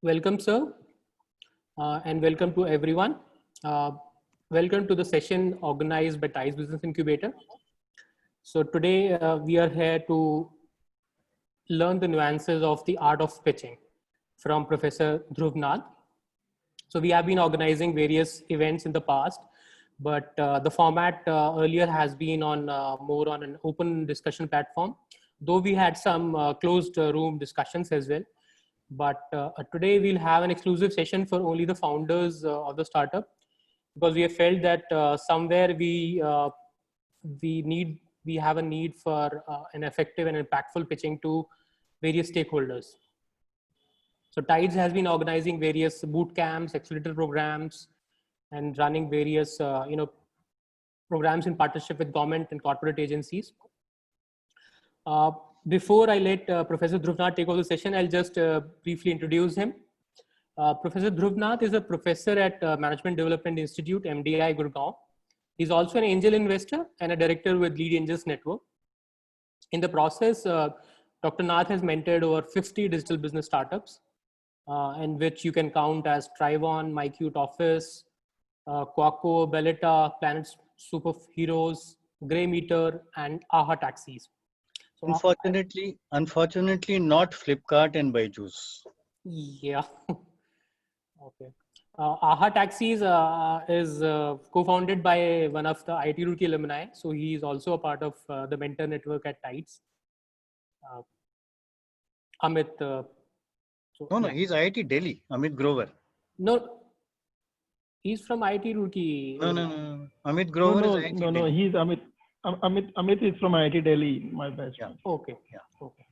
Welcome, sir, and welcome to everyone. Uh, Welcome to the session organized by Tides Business Incubator. So today we are here to learn the nuances of the art of pitching from Professor Dhruv Nath. So we have been organizing various events in the past, but the format earlier has been on more on an open discussion platform, though we had some closed room discussions as well. But today we'll have an exclusive session for only the founders of the startup, because we have felt that somewhere we have a need for an effective and impactful pitching to various stakeholders. So Tides has been organizing various boot camps, accelerator programs, and running various programs in partnership with government and corporate agencies. Before I let Professor Dhruv Nath take over the session, I'll just briefly introduce him. Professor Dhruv Nath is a professor at Management Development Institute, MDI, Gurgaon. He's also an angel investor and a director with Lead Angels Network. In the process, Dr. Nath has mentored over 50 digital business startups, in which you can count as Trivon, MyCute Office, Quaco, Bellita, Planet Superheroes, Grey Meter, and AHA Taxis. So, unfortunately, not Flipkart and Byju's. Yeah. Okay. AHA Taxis is co-founded by one of the IIT Roorkee alumni. So he is also a part of the mentor network at Tides. Amit. No, he's IIT Delhi, Amit Grover. No, he's from IIT Roorkee. No. Amit Grover is IIT Delhi. He's Amit. Amit is from IIT Delhi, my best friend. Okay. Yeah. Okay.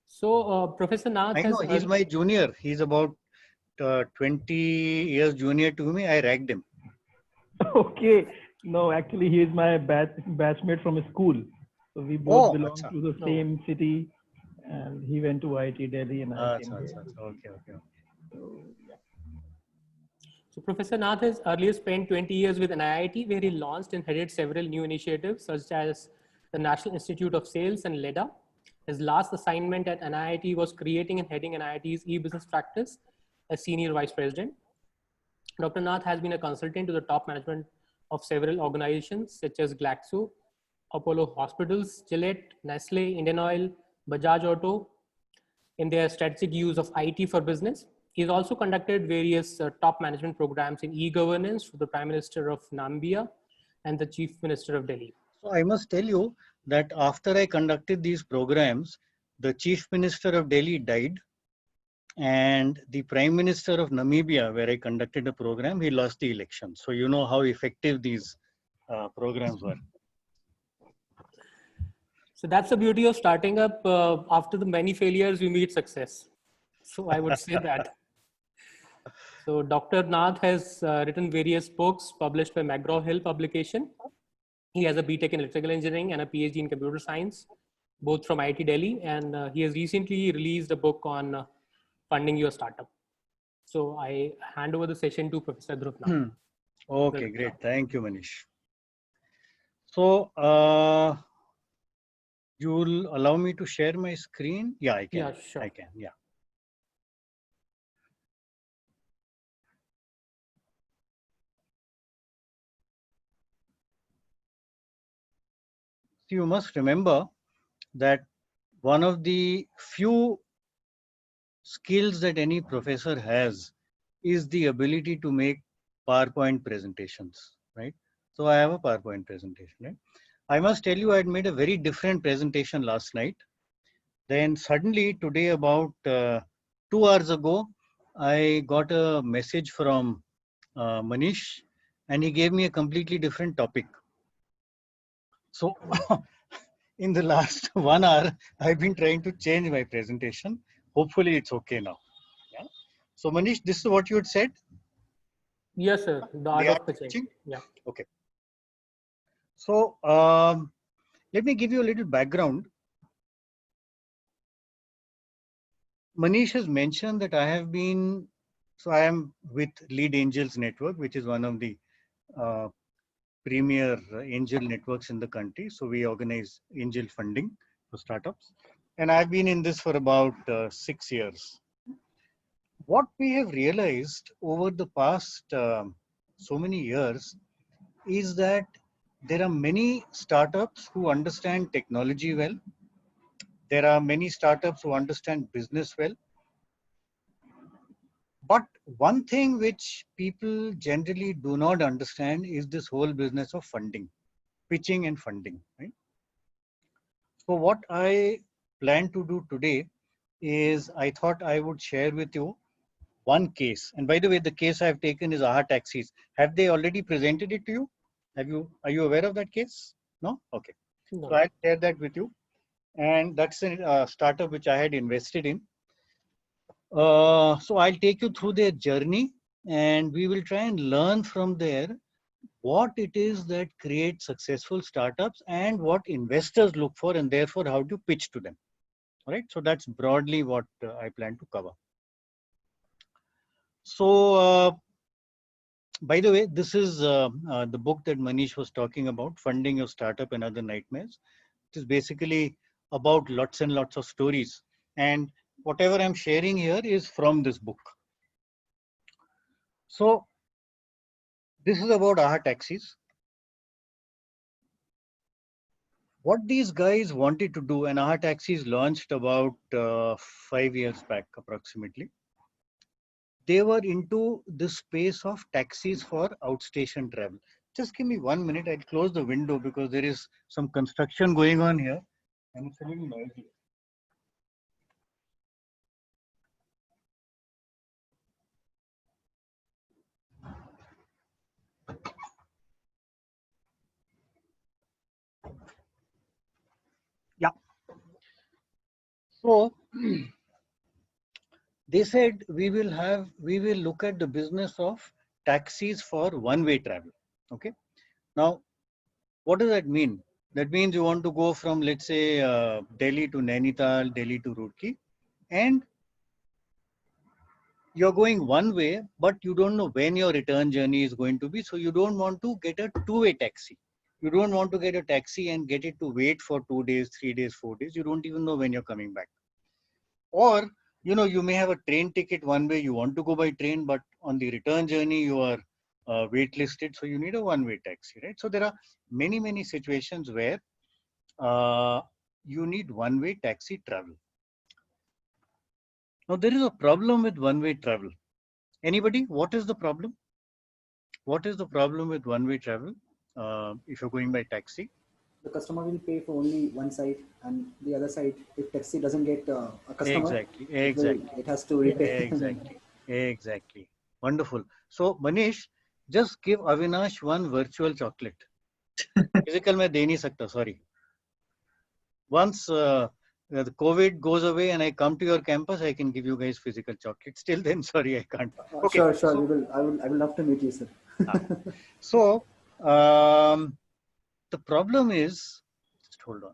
So Professor Nath I know he's my junior. He's about 20 years junior to me. I ragged him. Okay. No, actually, he is my batchmate from school. So we both belong to the same city, and he went to IIT Delhi and I came here. Okay. So Professor Nath has earlier spent 20 years with NIIT, where he launched and headed several new initiatives such as the National Institute of Sales and LEDA. His last assignment at NIIT was creating and heading NIIT's e-business practice as senior vice president. Dr. Nath has been a consultant to the top management of several organizations such as Glaxo, Apollo Hospitals, Gillette, Nestle, Indian Oil, Bajaj Auto in their strategic use of IT for business. He's also conducted various top management programs in e-governance for the Prime Minister of Namibia and the Chief Minister of Delhi. So I must tell you that after I conducted these programs, the Chief Minister of Delhi died, and the Prime Minister of Namibia, where I conducted a program, he lost the election. So you know how effective these programs were. So that's the beauty of starting up. After the many failures, you meet success. So I would say that. So Dr. Nath has written various books published by McGraw-Hill publication. He has a BTech in electrical engineering and a PhD in computer science, both from IIT Delhi. And he has recently released a book on funding your startup. So I hand over the session to Professor Dhruv Nath. Okay, great. Thank you, Manish. So you'll allow me to share my screen? Yeah, I can. Yeah, sure. I can, yeah. You must remember that one of the few skills that any professor has is the ability to make PowerPoint presentations, right? So I have a PowerPoint presentation, right? I must tell you, I had made a very different presentation last night. Then suddenly today, about 2 hours ago, I got a message from Manish, and he gave me a completely different topic. So in the last 1 hour, I've been trying to change my presentation. Hopefully it's okay now. Yeah. So Manish, this is what you had said? Yes, sir. The art of pitching. Yeah. Okay. So let me give you a little background. Manish has mentioned that I am with Lead Angels Network, which is one of the premier angel networks in the country. So we organize angel funding for startups. And I've been in this for about 6 years. what we have realized over the past so many years is that there are many startups who understand technology well. There are many startups who understand business well. But one thing which people generally do not understand is this whole business of funding, pitching and funding, right? So what I plan to do today is I thought I would share with you one case. And by the way, the case I've taken is AHA Taxis. Have they already presented it to you? Are you aware of that case? No? Okay. No. So I'll share that with you. And that's a startup which I had invested in. So I'll take you through their journey and we will try and learn from there what it is that creates successful startups and what investors look for and therefore how to pitch to them. All right. So that's broadly what I plan to cover. So, by the way, this is the book that Manish was talking about, Funding Your Startup and Other Nightmares. It is basically about lots and lots of stories. And whatever I'm sharing here is from this book. So, this is about AHA Taxis. What these guys wanted to do, and AHA Taxis launched about 5 years back approximately. They were into the space of taxis for outstation travel. Just give me 1 minute. I'll close the window because there is some construction going on here and it's a little noisy. Yeah. So they said we will look at the business of taxis for one-way travel. Okay. Now, what does that mean? That means you want to go from, let's say, Delhi to Nainital, Delhi to Roorkee, and you're going one way, but you don't know when your return journey is going to be. So you don't want to get a two-way taxi. You don't want to get a taxi and get it to wait for 2 days, 3 days, 4 days. You don't even know when you're coming back. Or, you may have a train ticket one way, you want to go by train, but on the return journey, you are waitlisted. So you need a one-way taxi, right? So there are many, many situations where you need one-way taxi travel. Now, there is a problem with one-way travel. Anybody? What is the problem? What is the problem with one-way travel if you're going by taxi? The customer will pay for only one side, and the other side, if taxi doesn't get a customer, Exactly. it has to repay. Exactly. Wonderful. So, Manish, just give Avinash one virtual chocolate. Physical mein de nahi sakta, sorry. Once the COVID goes away and I come to your campus, I can give you guys physical chocolate. Still then, sorry, I can't. Okay. Sure. So, I will love to meet you, sir. So, the problem is, just hold on.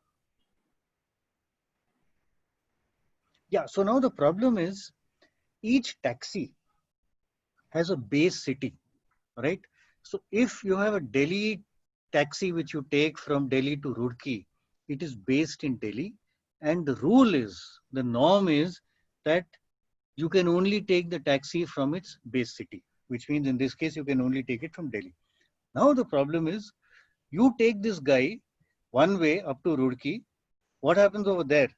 Yeah, so now the problem is each taxi has a base city, right? So if you have a Delhi taxi which you take from Delhi to Roorkee, it is based in Delhi, and the norm is that you can only take the taxi from its base city, which means in this case you can only take it from Delhi. Now the problem is you take this guy one way up to Roorkee. What happens over there?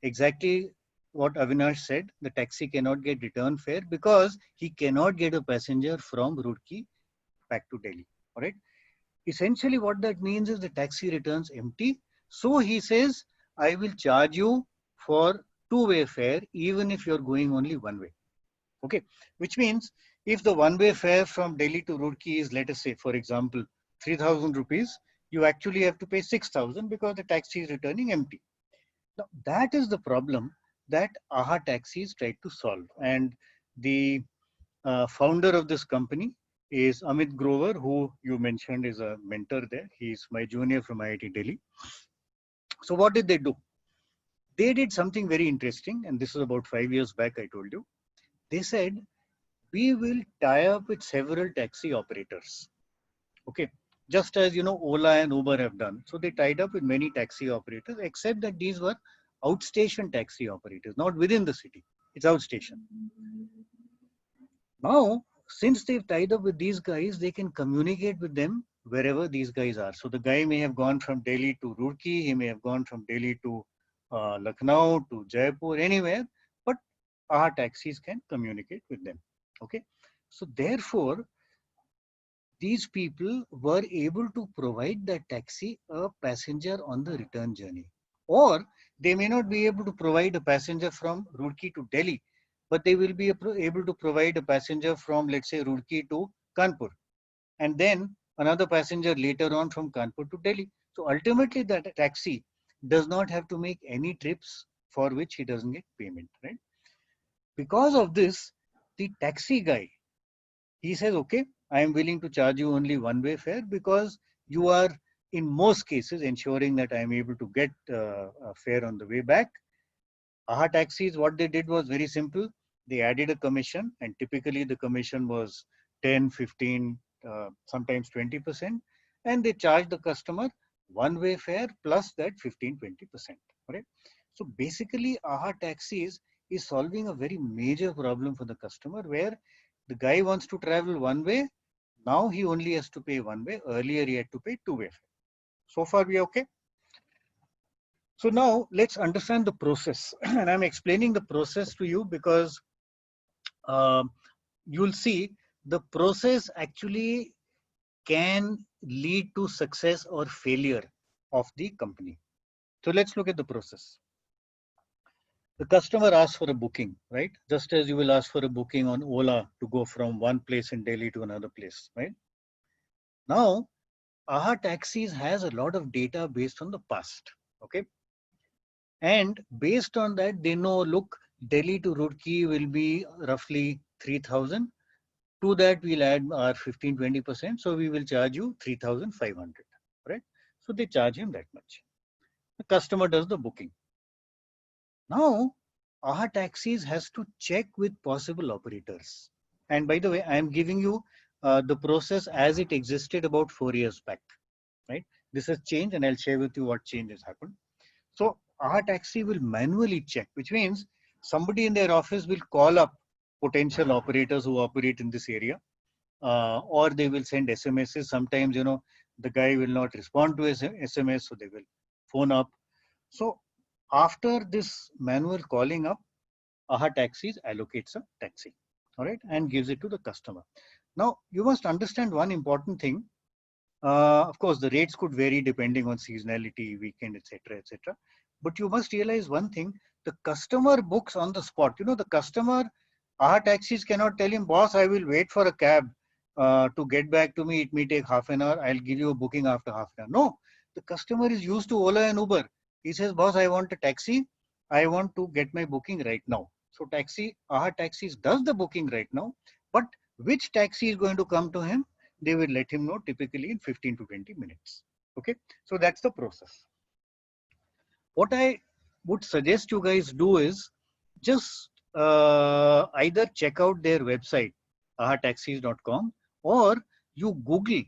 Exactly what Avinash said, the taxi cannot get return fare because he cannot get a passenger from Roorkee back to Delhi. All right. Essentially, what that means is the taxi returns empty. So he says, I will charge you for two-way fare, even if you're going only one way. Okay. Which means if the one-way fare from Delhi to Roorkee is, let us say, for example, 3,000 rupees, you actually have to pay 6,000 because the taxi is returning empty. Now, that is the problem that AHA Taxis tried to solve. And the founder of this company is Amit Grover, who you mentioned is a mentor there. He's my junior from IIT Delhi. So what did they do? They did something very interesting, and this is about 5 years back, I told you. They said, we will tie up with several taxi operators. Okay. Just as, Ola and Uber have done. So they tied up with many taxi operators, except that these were outstation taxi operators, not within the city. It's outstation. Now, since they've tied up with these guys, they can communicate with them wherever these guys are. So the guy may have gone from Delhi to Roorkee, he may have gone from Delhi to Lucknow, to Jaipur, anywhere, but our taxis can communicate with them. Okay. So therefore, these people were able to provide that taxi a passenger on the return journey. Or they may not be able to provide a passenger from Roorkee to Delhi, but they will be able to provide a passenger from, let's say, Roorkee to Kanpur, and then another passenger later on from Kanpur to Delhi. So ultimately, that taxi does not have to make any trips for which he doesn't get payment, right? Because of this, the taxi guy, he says, okay, I am willing to charge you only one-way fare because you are in most cases ensuring that I am able to get a fare on the way back. AHA taxis, what they did was very simple. They added a commission, and typically the commission was 10, 15, sometimes 20%, and they charged the customer one-way fare plus that 15, 20%. Right? So basically, AHA taxis is solving a very major problem for the customer, where the guy wants to travel one way. Now he only has to pay one way. Earlier he had to pay two-way fare. So far we are okay. So now let's understand the process. And I'm explaining the process to you because you'll see the process actually can lead to success or failure of the company. So let's look at the process. The customer asks for a booking, right? Just as you will ask for a booking on Ola to go from one place in Delhi to another place, right? Now, AHA Taxis has a lot of data based on the past, okay? And based on that, they know, look, Delhi to Roorkee will be roughly 3,000. To that, we'll add our 15, 20%. So we will charge you 3,500, right? So they charge him that much. The customer does the booking. Now, AHA Taxis has to check with possible operators. And by the way, I am giving you the process as it existed about 4 years back, right? This has changed, and I'll share with you what change has happened. So AHA Taxi will manually check, which means somebody in their office will call up potential operators who operate in this area, or they will send SMSs. Sometimes, the guy will not respond to his SMS, so they will phone up. So after this manual calling up, AHA Taxis allocates a taxi, all right, and gives it to the customer. Now, you must understand one important thing. Of course, the rates could vary depending on seasonality, weekend, etc., etc. But you must realize one thing: the customer books on the spot. The customer, AHA Taxis cannot tell him, boss, I will wait for a cab to get back to me. It may take half an hour. I'll give you a booking after half an hour. No, the customer is used to Ola and Uber. He says, boss, I want a taxi. I want to get my booking right now. So AHA Taxis does the booking right now. But which taxi is going to come to him? They will let him know typically in 15 to 20 minutes. Okay, so that's the process. What I would suggest you guys do is just either check out their website, ahataxis.com, or you Google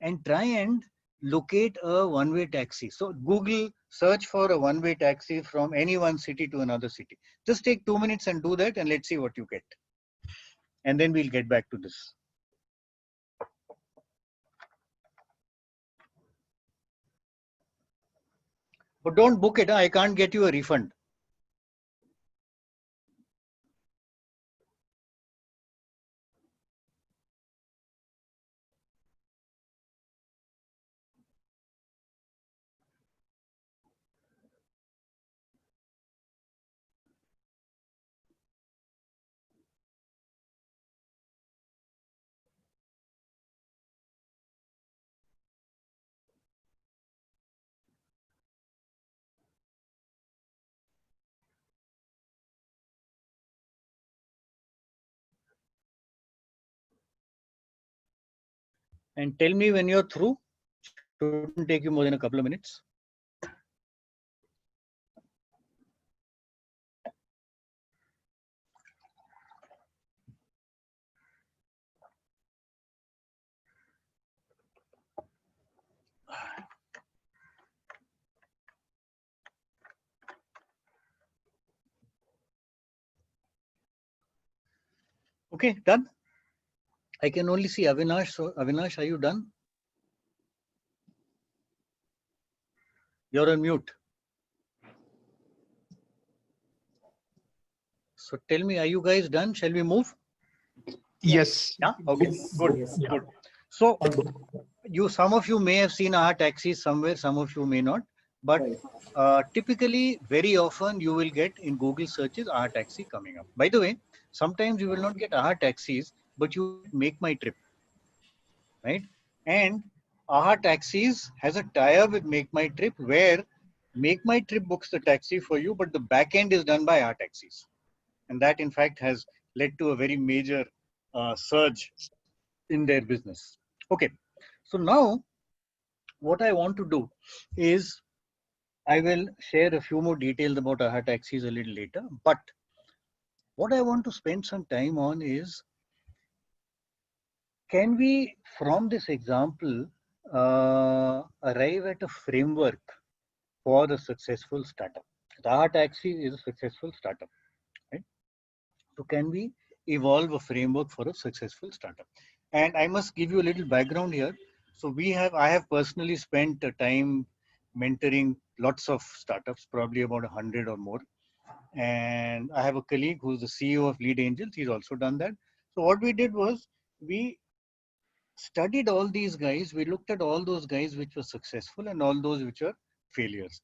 and try and locate a one-way taxi. So Google search for a one-way taxi from any one city to another city. Just take 2 minutes and do that, and let's see what you get. And then we'll get back to this. But don't book it. I can't get you a refund. And tell me when you're through. Shouldn't take you more than a couple of minutes. Okay, done. I can only see Avinash. So Avinash, are you done? You're on mute. So tell me, are you guys done? Shall we move? Yes. Yeah. Okay. Yes, Good. yes. Good. So some of you may have seen AHA Taxis somewhere. Some of you may not. But Right. typically, very often you will get in Google searches AHA Taxi coming up. By the way, sometimes you will not get AHA Taxis, but you Make My Trip, right? And AHA Taxis has a tie-up with Make My Trip, where Make My Trip books the taxi for you, but the back end is done by AHA Taxis. And that, in fact, has led to a very major surge in their business. Okay, so now what I want to do is I will share a few more details about AHA Taxis a little later. But what I want to spend some time on is, can we, from this example, arrive at a framework for a successful startup? AHA Taxi is a successful startup, right? So can we evolve a framework for a successful startup? And I must give you a little background here. So I have personally spent time mentoring lots of startups, probably about 100 or more. And I have a colleague who's the CEO of Lead Angels. He's also done that. So what we did was we studied all these guys. We looked at all those guys which were successful and all those which were failures.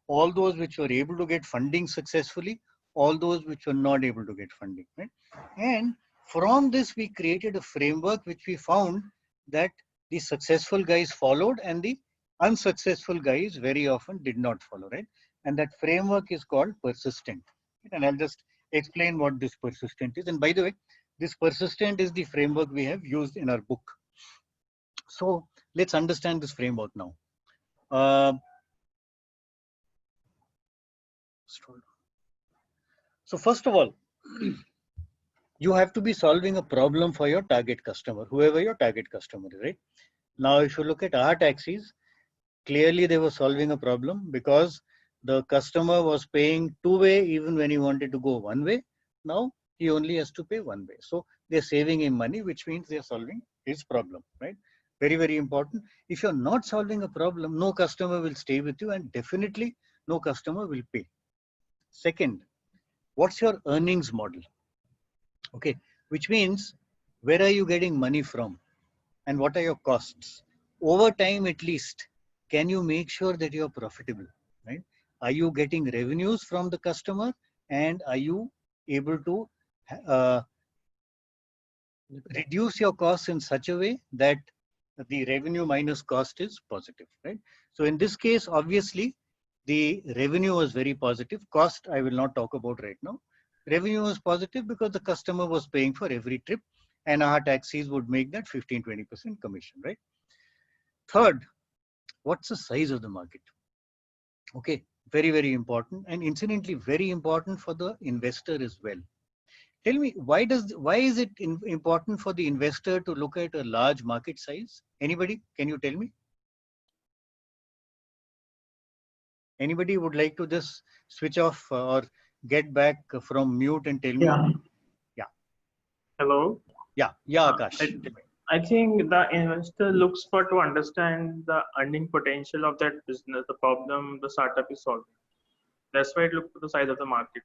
All those which were able to get funding successfully, all those which were not able to get funding, right? And from this, we created a framework which we found that the successful guys followed and the unsuccessful guys very often did not follow, right? And that framework is called persistent. And I'll just explain what this persistent is. And by the way, this persistent is the framework we have used in our book. So let's understand this framework now. So first of all, you have to be solving a problem for your target customer, whoever your target customer is, right? Now, if you look at AHA Taxis, clearly they were solving a problem because the customer was paying two-way even when he wanted to go one way. Now he only has to pay one way. So they're saving him money, which means they're solving his problem, right? Very, very important. If you're not solving a problem, no customer will stay with you, and definitely no customer will pay. Second, what's your earnings model? Okay, which means where are you getting money from and what are your costs? Over time, at least, can you make sure that you're profitable, right? Are you getting revenues from the customer, and are you able to reduce your costs in such a way that the revenue minus cost is positive, right? So in this case, obviously, the revenue was very positive. Cost, I will not talk about right now. Revenue was positive because the customer was paying for every trip, and AHA Taxis would make that 15-20% commission, right? Third, what's the size of the market? Okay, very, very important, and incidentally, very important for the investor as well. Tell me, why is it important for the investor to look at a large market size? Anybody? Can you tell me? Anybody would like to just switch off or get back from mute and tell me? Yeah. Hello. Yeah, Akash. I think the investor looks for to understand the earning potential of that business, the problem the startup is solving. That's why it looks for the size of the market.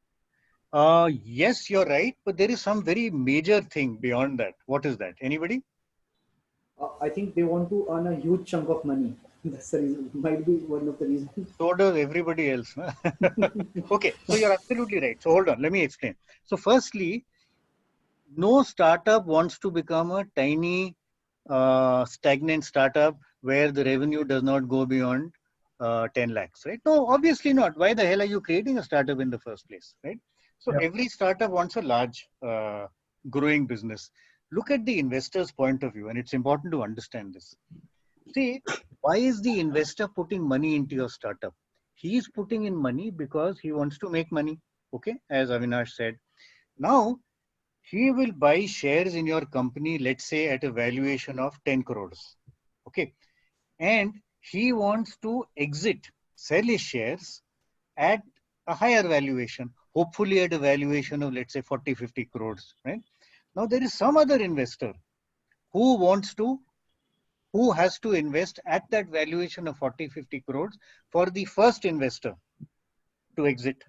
Yes, you're right, but there is some very major thing beyond that. What is that? Anybody? I think they want to earn a huge chunk of money. That's the reason. Might be one of the reasons. So does everybody else. Okay, so you're absolutely right. So hold on, let me explain. So firstly, no startup wants to become a tiny, stagnant startup where the revenue does not go beyond 10 lakhs, right? No, obviously not. Why the hell are you creating a startup in the first place, right? So every startup wants a large, growing business. Look at the investor's point of view, and it's important to understand this. See, why is the investor putting money into your startup? He is putting in money because he wants to make money, okay, as Avinash said. Now, he will buy shares in your company, let's say at a valuation of 10 crores, okay? And he wants to sell his shares at a higher valuation, hopefully at a valuation of, let's say, 40, 50 crores, right? Now, there is some other investor who has to invest at that valuation of 40-50 crores for the first investor to exit?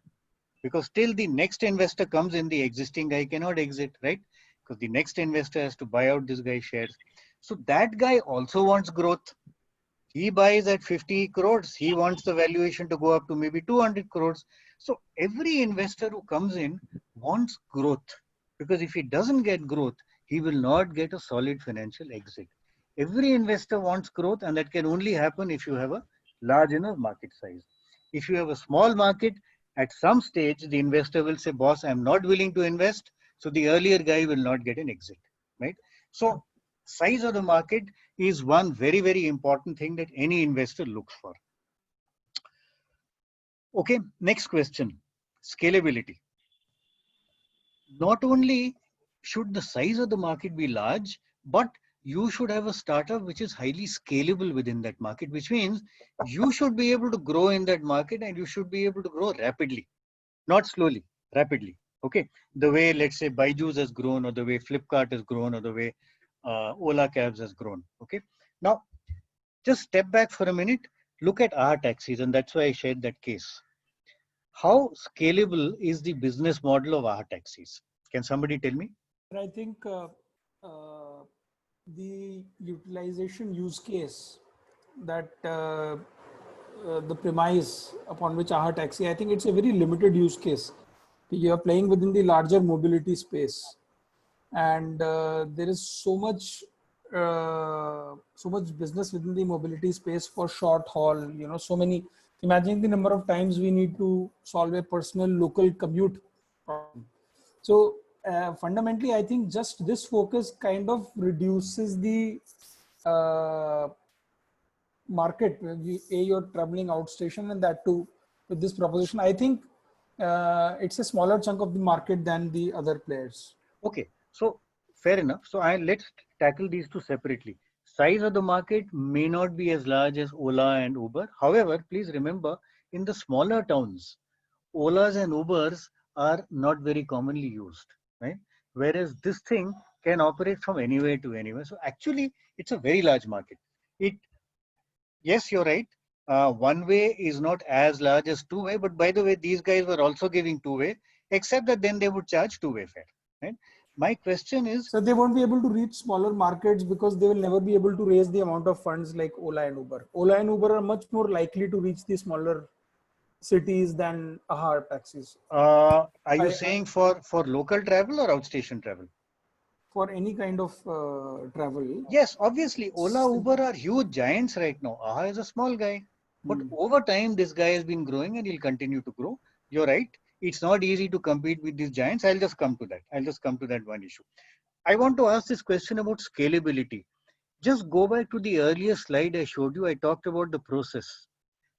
Because till the next investor comes in, the existing guy cannot exit, right? Because the next investor has to buy out this guy's shares. So that guy also wants growth. He buys at 50 crores. He wants the valuation to go up to maybe 200 crores. So every investor who comes in wants growth, because if he doesn't get growth, he will not get a solid financial exit. Every investor wants growth, and that can only happen if you have a large enough market size. If you have a small market, at some stage, the investor will say, boss, I'm not willing to invest. So the earlier guy will not get an exit, right? So size of the market is one very, very important thing that any investor looks for. Okay, next question, scalability. Not only should the size of the market be large, but you should have a startup which is highly scalable within that market, which means you should be able to grow in that market, and you should be able to grow rapidly, not slowly, rapidly. Okay, the way, let's say, Byju's has grown, or the way Flipkart has grown, or the way Ola Cabs has grown. Okay, now just step back for a minute, look at our taxis, and that's why I shared that case. How scalable is the business model of our taxis? Can somebody tell me? I think the utilization use case, that the premise upon which Aha Taxi, I think it's a very limited use case. You are playing within the larger mobility space, and there is so much business within the mobility space for short haul. You know, so many. Imagine the number of times we need to solve a personal local commute problem. So fundamentally, I think just this focus kind of reduces the market. You're traveling outstation, and that too with this proposition. I think it's a smaller chunk of the market than the other players. Okay, so fair enough. So let's tackle these two separately. Size of the market may not be as large as Ola and Uber. However, please remember, in the smaller towns, Olas and Ubers are not very commonly used, right? Whereas this thing can operate from anywhere to anywhere. So actually, it's a very large market. Yes, you're right. One way is not as large as two way, but by the way, these guys were also giving two way, except that then they would charge two-way fare, right? My question is, so they won't be able to reach smaller markets because they will never be able to raise the amount of funds like Ola and Uber. Ola and Uber are much more likely to reach the smaller cities than Aha taxis. Are you saying for local travel or outstation travel? For any kind of travel. Yes, obviously, Ola, Uber are huge giants right now. Aha is a small guy. But over time, this guy has been growing, and he'll continue to grow. You're right. It's not easy to compete with these giants. I'll just come to that one issue. I want to ask this question about scalability. Just go back to the earlier slide I showed you. I talked about the process.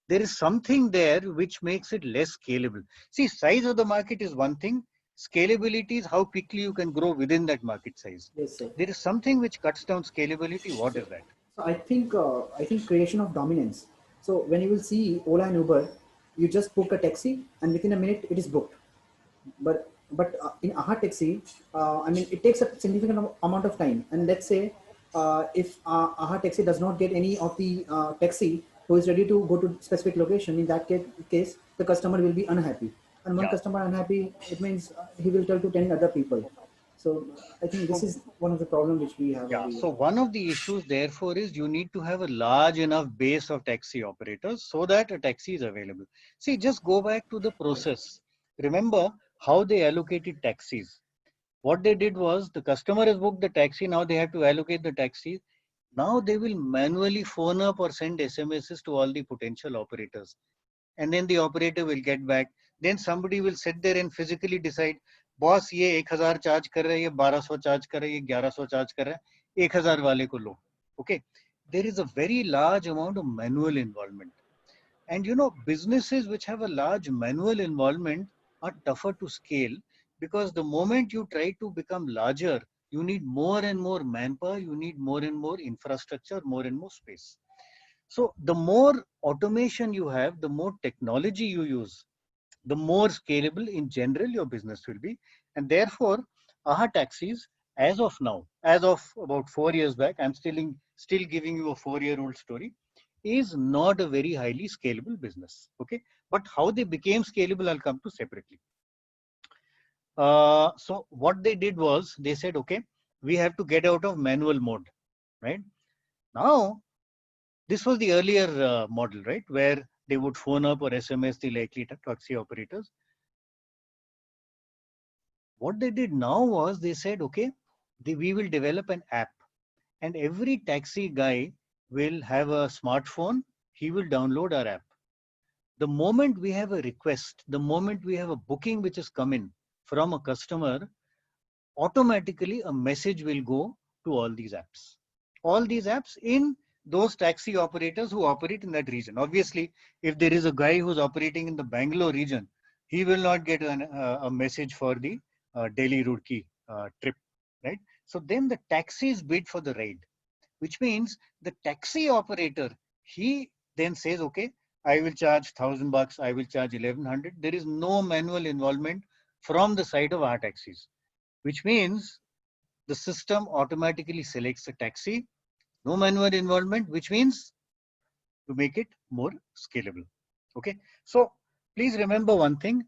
There is something there which makes it less scalable. See, size of the market is one thing. Scalability is how quickly you can grow within that market size. Yes, sir. There is something which cuts down scalability. What is that? So I think creation of dominance. So when you will see Ola and Uber, you just book a taxi and within a minute it is booked. But in Aha Taxi, I mean, it takes a significant amount of time. And let's say if Aha Taxi does not get any of the taxi who is ready to go to specific location, in that case, the customer will be unhappy. And one customer unhappy, it means he will tell to 10 other people. So I think this is one of the problems which we have. Yeah. So one of the issues, therefore, is you need to have a large enough base of taxi operators so that a taxi is available. See, just go back to the process. Remember how they allocated taxis. What they did was the customer has booked the taxi. Now they have to allocate the taxi. Now they will manually phone up or send SMSs to all the potential operators. And then the operator will get back. Then somebody will sit there and physically decide, boss, ये 1000 charge कर रहा है, ये 1200 charge कर रहा है, ये 1100 charge कर रहा है, 1000 वाले को लो. Okay, there is a very large amount of manual involvement. And you know, businesses which have a large manual involvement are tougher to scale, because the moment you try to become larger, you need more and more manpower, you need more and more infrastructure, more and more space. So the more automation you have, the more technology you use, the more scalable in general your business will be. And therefore, Aha Taxis as of now, as of about 4 years back, I'm still giving you a 4-year-old story, is not a very highly scalable business. Okay, but how they became scalable, I'll come to separately. So what they did was they said, okay, we have to get out of manual mode, right? Now, this was the earlier model, right, where they would phone up or SMS the likely taxi operators. What they did now was they said, okay, we will develop an app, and every taxi guy will have a smartphone. He will download our app. The moment we have a request, the moment we have a booking which has come in from a customer, automatically a message will go to all these apps. All these apps in those taxi operators who operate in that region. Obviously, if there is a guy who's operating in the Bangalore region, he will not get a message for the Delhi-Roorkee trip, right? So then the taxis bid for the ride, which means the taxi operator, he then says, okay, I will charge $1,000, I will charge 1,100. There is no manual involvement from the side of our taxis, which means the system automatically selects a taxi, no manual involvement, which means to make it more scalable. Okay, so please remember one thing.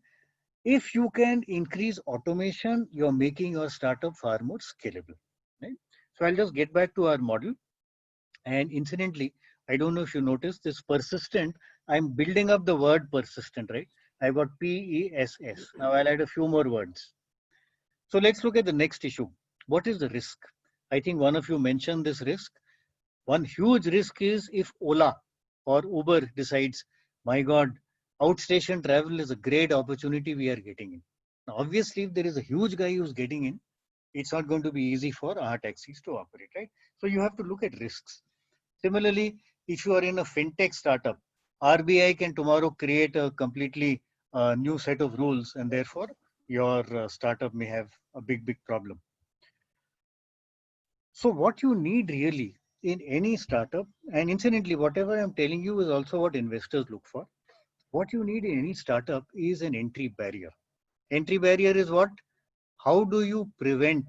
If you can increase automation, you're making your startup far more scalable. Right? So I'll just get back to our model. And incidentally, I don't know if you noticed this persistent, I'm building up the word persistent, right? I got PESS. Now I'll add a few more words. So let's look at the next issue. What is the risk? I think one of you mentioned this risk. One huge risk is if Ola or Uber decides, my God, outstation travel is a great opportunity we are getting in. Now, obviously, if there is a huge guy who's getting in, it's not going to be easy for our taxis to operate, right? So you have to look at risks. Similarly, if you are in a fintech startup, RBI can tomorrow create a completely new set of rules, and therefore your startup may have a big problem. So what you need really in any startup, and incidentally, whatever I'm telling you is also what investors look for. What you need in any startup is an entry barrier. Entry barrier is what? How do you prevent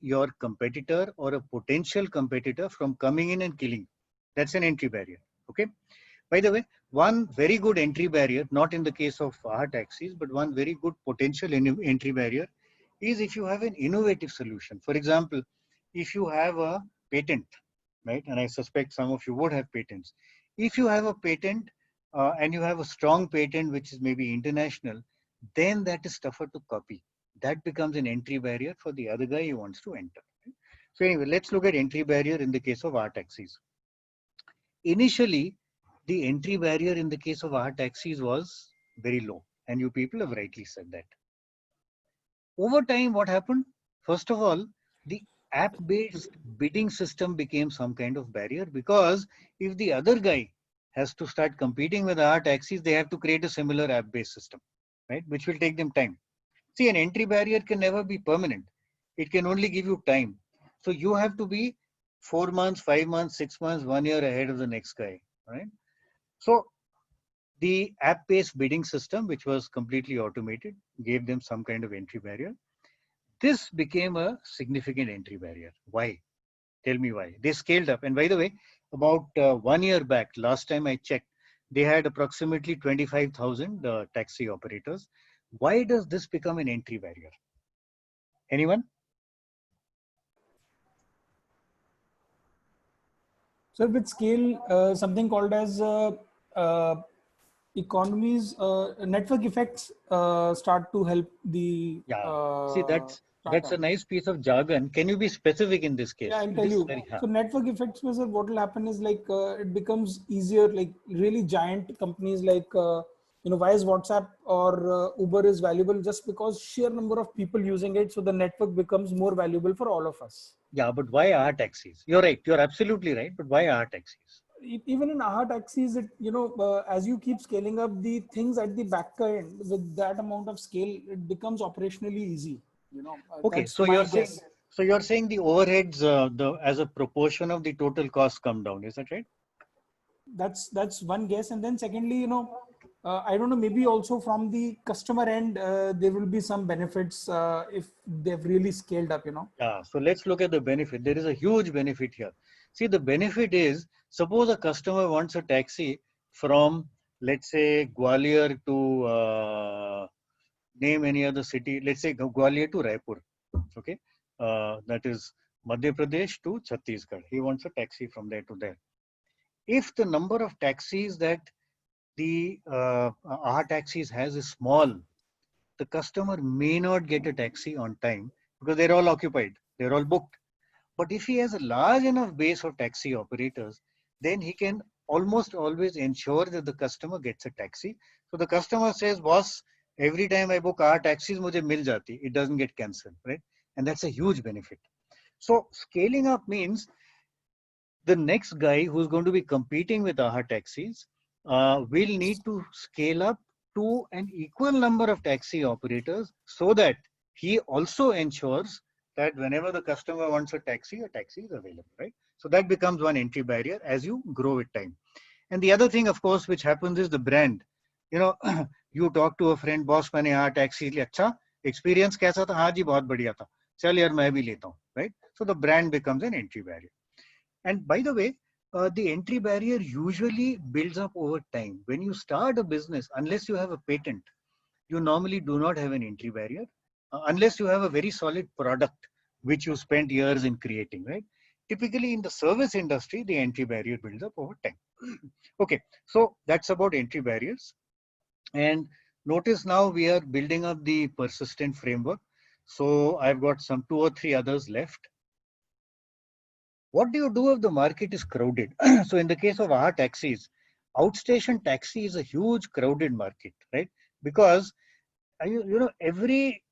your competitor or a potential competitor from coming in and killing? That's an entry barrier. Okay. By the way, one very good entry barrier, not in the case of our taxis, but one very good potential entry barrier is if you have an innovative solution. For example, if you have a patent, right? And I suspect some of you would have patents. If you have a patent and you have a strong patent, which is maybe international, then that is tougher to copy. That becomes an entry barrier for the other guy who wants to enter. So anyway, let's look at entry barrier in the case of our taxis. Initially, the entry barrier in the case of our taxis was very low, and you people have rightly said that. Over time, what happened? First of all, the app-based bidding system became some kind of barrier, because if the other guy has to start competing with our taxis, they have to create a similar app-based system, right? Which will take them time. See, an entry barrier can never be permanent. It can only give you time. So you have to be 4 months, 5 months, 6 months, 1 year ahead of the next guy, right? So the app-based bidding system, which was completely automated, gave them some kind of entry barrier. This became a significant entry barrier. Why? Tell me why. They scaled up. And by the way, about 1 year back, last time I checked, they had approximately 25,000 taxi operators. Why does this become an entry barrier? Anyone? So with scale, something called as economies, network effects start to help the. See, that's a nice piece of jargon. Can you be specific in this case? Yeah, I'll tell you. So network effects, what will happen is like it becomes easier. Like really giant companies like why is WhatsApp or Uber is valuable? Just because sheer number of people using it, so the network becomes more valuable for all of us. Yeah, but why our taxis? You're right. You're absolutely right. But why our taxis? Even in our taxis, it as you keep scaling up the things at the back end with that amount of scale, it becomes operationally easy. Okay, so you're saying the overheads as a proportion of the total cost come down. Is that right? That's one guess. And then secondly, I don't know, maybe also from the customer end, there will be some benefits if they've really scaled up, you know. Yeah, so let's look at the benefit. There is a huge benefit here. See, the benefit is, suppose a customer wants a taxi from, let's say, Gwalior to name any other city. Let's say Gwalior to Raipur. Okay, that is Madhya Pradesh to Chhattisgarh. He wants a taxi from there to there. If the number of taxis that the AHA Taxis has is small, the customer may not get a taxi on time because they're all occupied, they're all booked. But if he has a large enough base of taxi operators, then he can almost always ensure that the customer gets a taxi. So the customer says, boss, every time I book our taxis, mujhe mil jati. It doesn't get cancelled, right? And that's a huge benefit. So scaling up means the next guy who's going to be competing with AHA Taxis will need to scale up to an equal number of taxi operators so that he also ensures that whenever the customer wants a taxi is available, right? So that becomes one entry barrier as you grow with time. And the other thing, of course, which happens is the brand. You know, you talk to a friend, boss, मैंने यहाँ taxi लिया, अच्छा, experience कैसा था? हाँ जी, बहुत बढ़िया था. चल यार, मैं भी लेता हूँ, right? So the brand becomes an entry barrier. And by the way, the entry barrier usually builds up over time. When you start a business, unless you have a patent, you normally do not have an entry barrier, unless you have a very solid product which you spent years in creating, right? Typically in the service industry, the entry barrier builds up over time. Okay, so that's about entry barriers. And notice now we are building up the persistent framework. So I've got some 2 or 3 others left. What do you do if the market is crowded? So in the case of our taxis, outstation taxi is a huge crowded market, right? Because you know every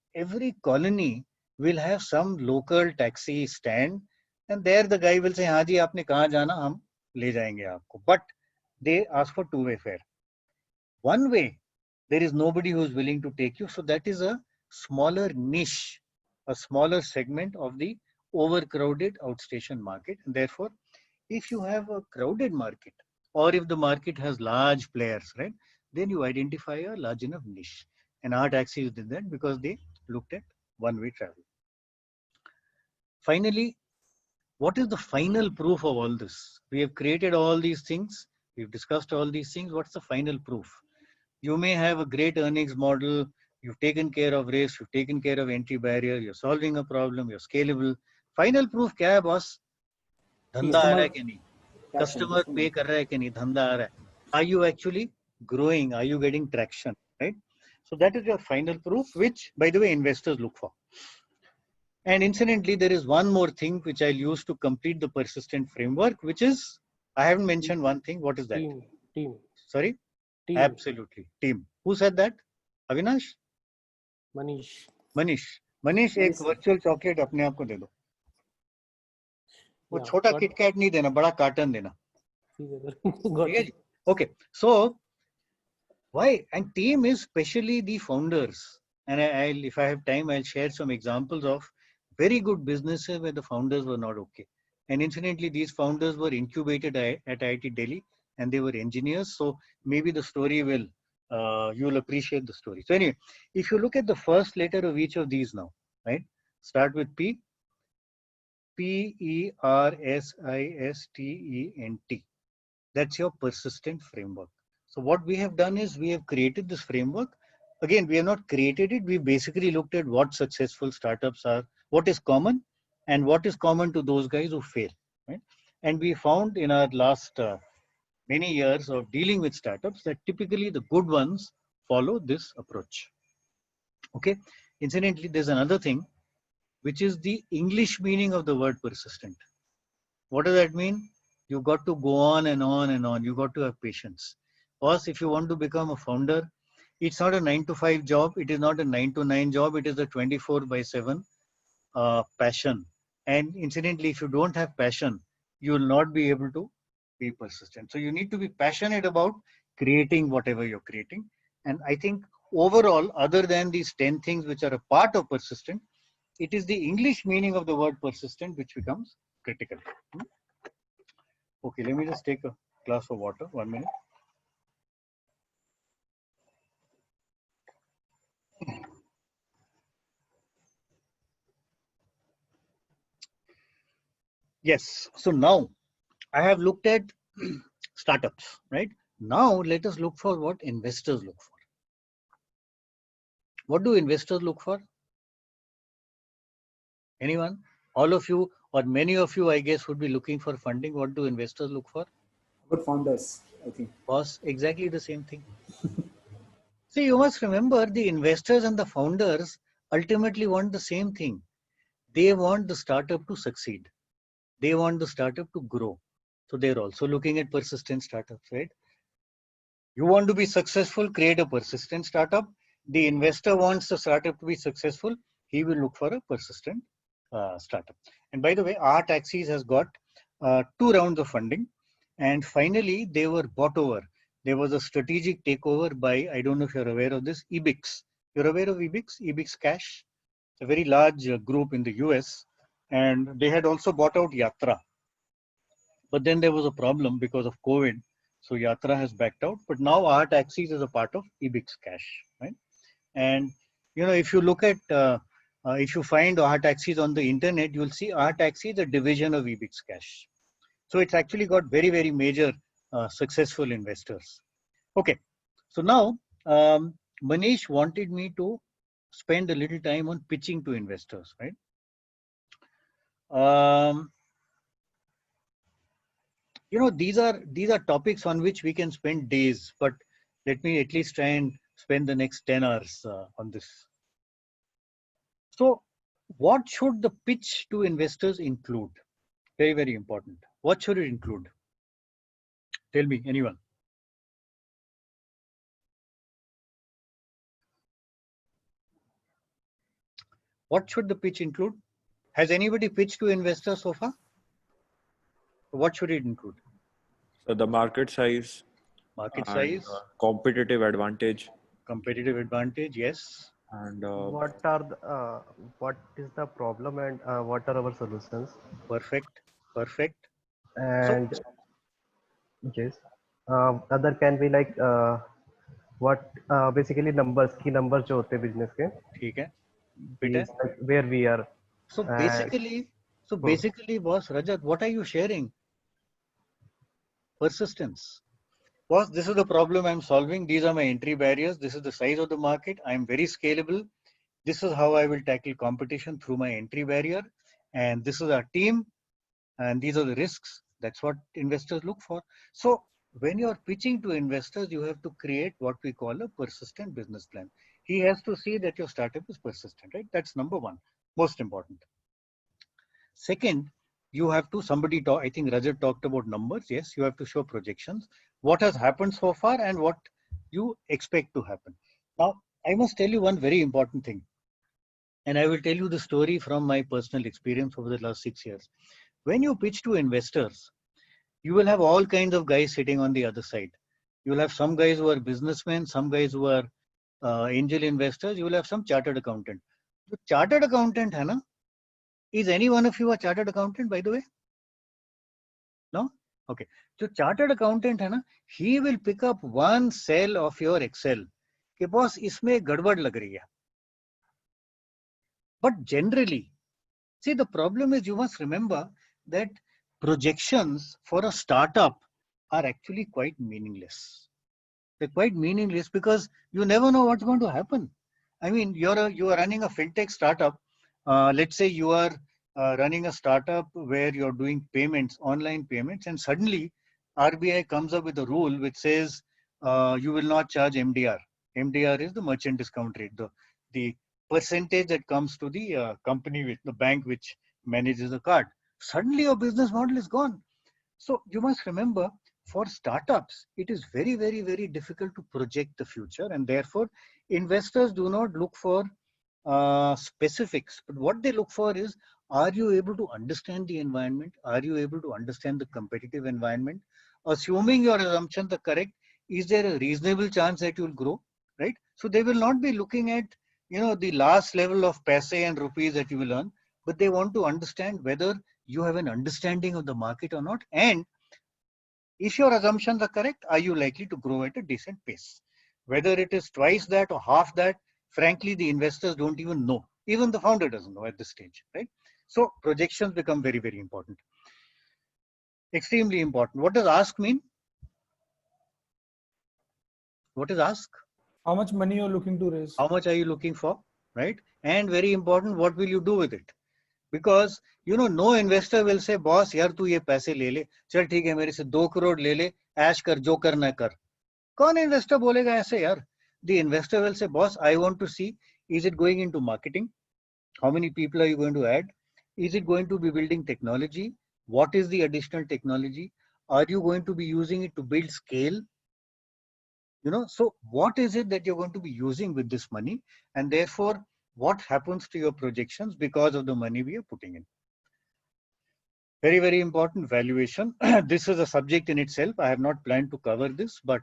colony will have some local taxi stand, and there the guy will say, "हाँ जी, आपने कहाँ जाना, हम ले जाएंगे आपको." But they ask for two-way fare. One way, there is nobody who is willing to take you. So that is a smaller niche, a smaller segment of the overcrowded outstation market. And therefore, if you have a crowded market or if the market has large players, right, then you identify a large enough niche. And our taxis did that because they looked at one-way travel. Finally, what is the final proof of all this? We have created all these things. We've discussed all these things. What's the final proof? You may have a great earnings model. You've taken care of risk. You've taken care of entry barrier. You're solving a problem. You're scalable. Final proof क्या है boss? धंधा आ रहा है कि नहीं? Customer pay कर रहा है कि नहीं? धंधा आ रहा है? Are you actually growing? Are you getting traction? Right? So that is your final proof, which, by the way, investors look for. And incidentally, there is one more thing which I'll use to complete the persistent framework, which is, I haven't mentioned one thing. What is that? Team. Sorry? Team. Absolutely. Team. Who said that? Avinash? Manish. Manish एक virtual chocolate अपने आप को दे दो. वो छोटा KitKat नहीं देना, बड़ा कार्टन देना. ठीक है जी? Okay. So why? And team is especially the founders. And if I have time, I'll share some examples of very good businesses where the founders were not okay. And incidentally, these founders were incubated at IIT Delhi, and they were engineers. So maybe the story will, you'll appreciate the story. So anyway, if you look at the first letter of each of these now, right? Start with P. Persistent. That's your persistent framework. So what we have done is we have created this framework. Again, we have not created it. We basically looked at what successful startups are, what is common, and what is common to those guys who fail. Right? And we found in our last many years of dealing with startups that typically the good ones follow this approach. Okay. Incidentally, there's another thing, which is the English meaning of the word persistent. What does that mean? You got to go on and on and on. You got to have patience. Because if you want to become a founder, it's not a 9-to-5 job. It is not a 9-to-9 job. It is a 24/7 passion. And incidentally, if you don't have passion, you will not be able to be persistent. So you need to be passionate about creating whatever you're creating. And I think overall, other than these 10 things which are a part of persistent, it is the English meaning of the word persistent which becomes critical. Okay, let me just take a glass of water. 1 minute. Yes. So now I have looked at startups, right? Now let us look for what investors look for. What do investors look for? Anyone? All of you or many of you, I guess, would be looking for funding. What do investors look for? Good founders, I think. Was exactly the same thing. So you must remember the investors and the founders ultimately want the same thing. They want the startup to succeed. They want the startup to grow. So they're also looking at persistent startups, right? You want to be successful, create a persistent startup. The investor wants the startup to be successful. He will look for a persistent startup. And by the way, our taxis has got 2 rounds of funding. And finally, they were bought over. There was a strategic takeover by, I don't know if you're aware of this, Ebix. You're aware of Ebix? Ebix Cash. It's a very large group in the US. And they had also bought out Yatra. But then there was a problem because of COVID. So Yatra has backed out. But now our taxis is a part of Ebix Cash, right? And if you look at, if you find our taxis on the internet, you'll see our taxi is a division of Ebix Cash. So it's actually got very, very major successful investors. Okay, so now Manish wanted me to spend a little time on pitching to investors, right? These are topics on which we can spend days, but let me at least try and spend the next 10 hours on this. So what should the pitch to investors include? Very, very important. What should it include? Tell me, anyone. What should the pitch include? Has anybody pitched to investors so far? What should it include? So the market size. Market size. Competitive advantage. Competitive advantage, yes. And what is the problem and what are our solutions? Perfect. Perfect. And yes, other can be like what basically numbers, key numbers जो होते हैं business के. ठीक है. Like where we are. So basically, boss Rajat, what are you sharing? Persistence. Boss, this is the problem I'm solving. These are my entry barriers. This is the size of the market. I'm very scalable. This is how I will tackle competition through my entry barrier. And this is our team. And these are the risks. That's what investors look for. So when you're pitching to investors, you have to create what we call a persistent business plan. He has to see that your startup is persistent, right? That's number one, most important. Second, you have to, I think Rajat talked about numbers. Yes, you have to show projections. What has happened so far and what you expect to happen. Now, I must tell you one very important thing. And I will tell you the story from my personal experience over the last 6 years. When you pitch to investors, you will have all kinds of guys sitting on the other side. You will have some guys who are businessmen, some guys who are angel investors. You will have some chartered accountant. The chartered accountant, hai na? Is any one of you a chartered accountant, by the way? No? Okay. So chartered accountant, hai na? He will pick up one cell of your Excel. Ke boss, isme gadbad lag rahi hai. But generally, see, the problem is you must remember that projections for a startup are actually quite meaningless. They're quite meaningless because you never know what's going to happen. I mean, you are running a fintech startup. Let's say you are running a startup where you're doing payments, online payments, and suddenly RBI comes up with a rule which says you will not charge MDR. MDR is the merchant discount rate, the percentage that comes to the company, with the bank which manages the card. Suddenly your business model is gone. So you must remember, for startups, it is very, very, very difficult to project the future, and therefore investors do not look for specifics, but what they look for is, are you able to understand the environment? Are you able to understand the competitive environment? Assuming your assumptions are correct, is there a reasonable chance that you'll grow, right? So they will not be looking at, the last level of paise and rupees that you will earn, but they want to understand whether you have an understanding of the market or not. And if your assumptions are correct, are you likely to grow at a decent pace? Whether it is twice that or half that, frankly, the investors don't even know. Even the founder doesn't know at this stage, right? So projections become very, very important. Extremely important. What does ask mean? What is ask? How much money you're looking to raise? How much are you looking for, right? And very important, what will you do with it? Because no investor will say, boss, यार तू ये पैसे ले ले, चल ठीक है मेरे से 2 crore ले ले, ऐश कर, जो करना कर. कौन investor बोलेगा ऐसे यार? The investor will say, boss, I want to see, is it going into marketing? How many people are you going to add? Is it going to be building technology? What is the additional technology? Are you going to be using it to build scale? So what is it that you're going to be using with this money? And therefore, what happens to your projections because of the money we are putting in? Very, very important, valuation. This is a subject in itself. I have not planned to cover this, but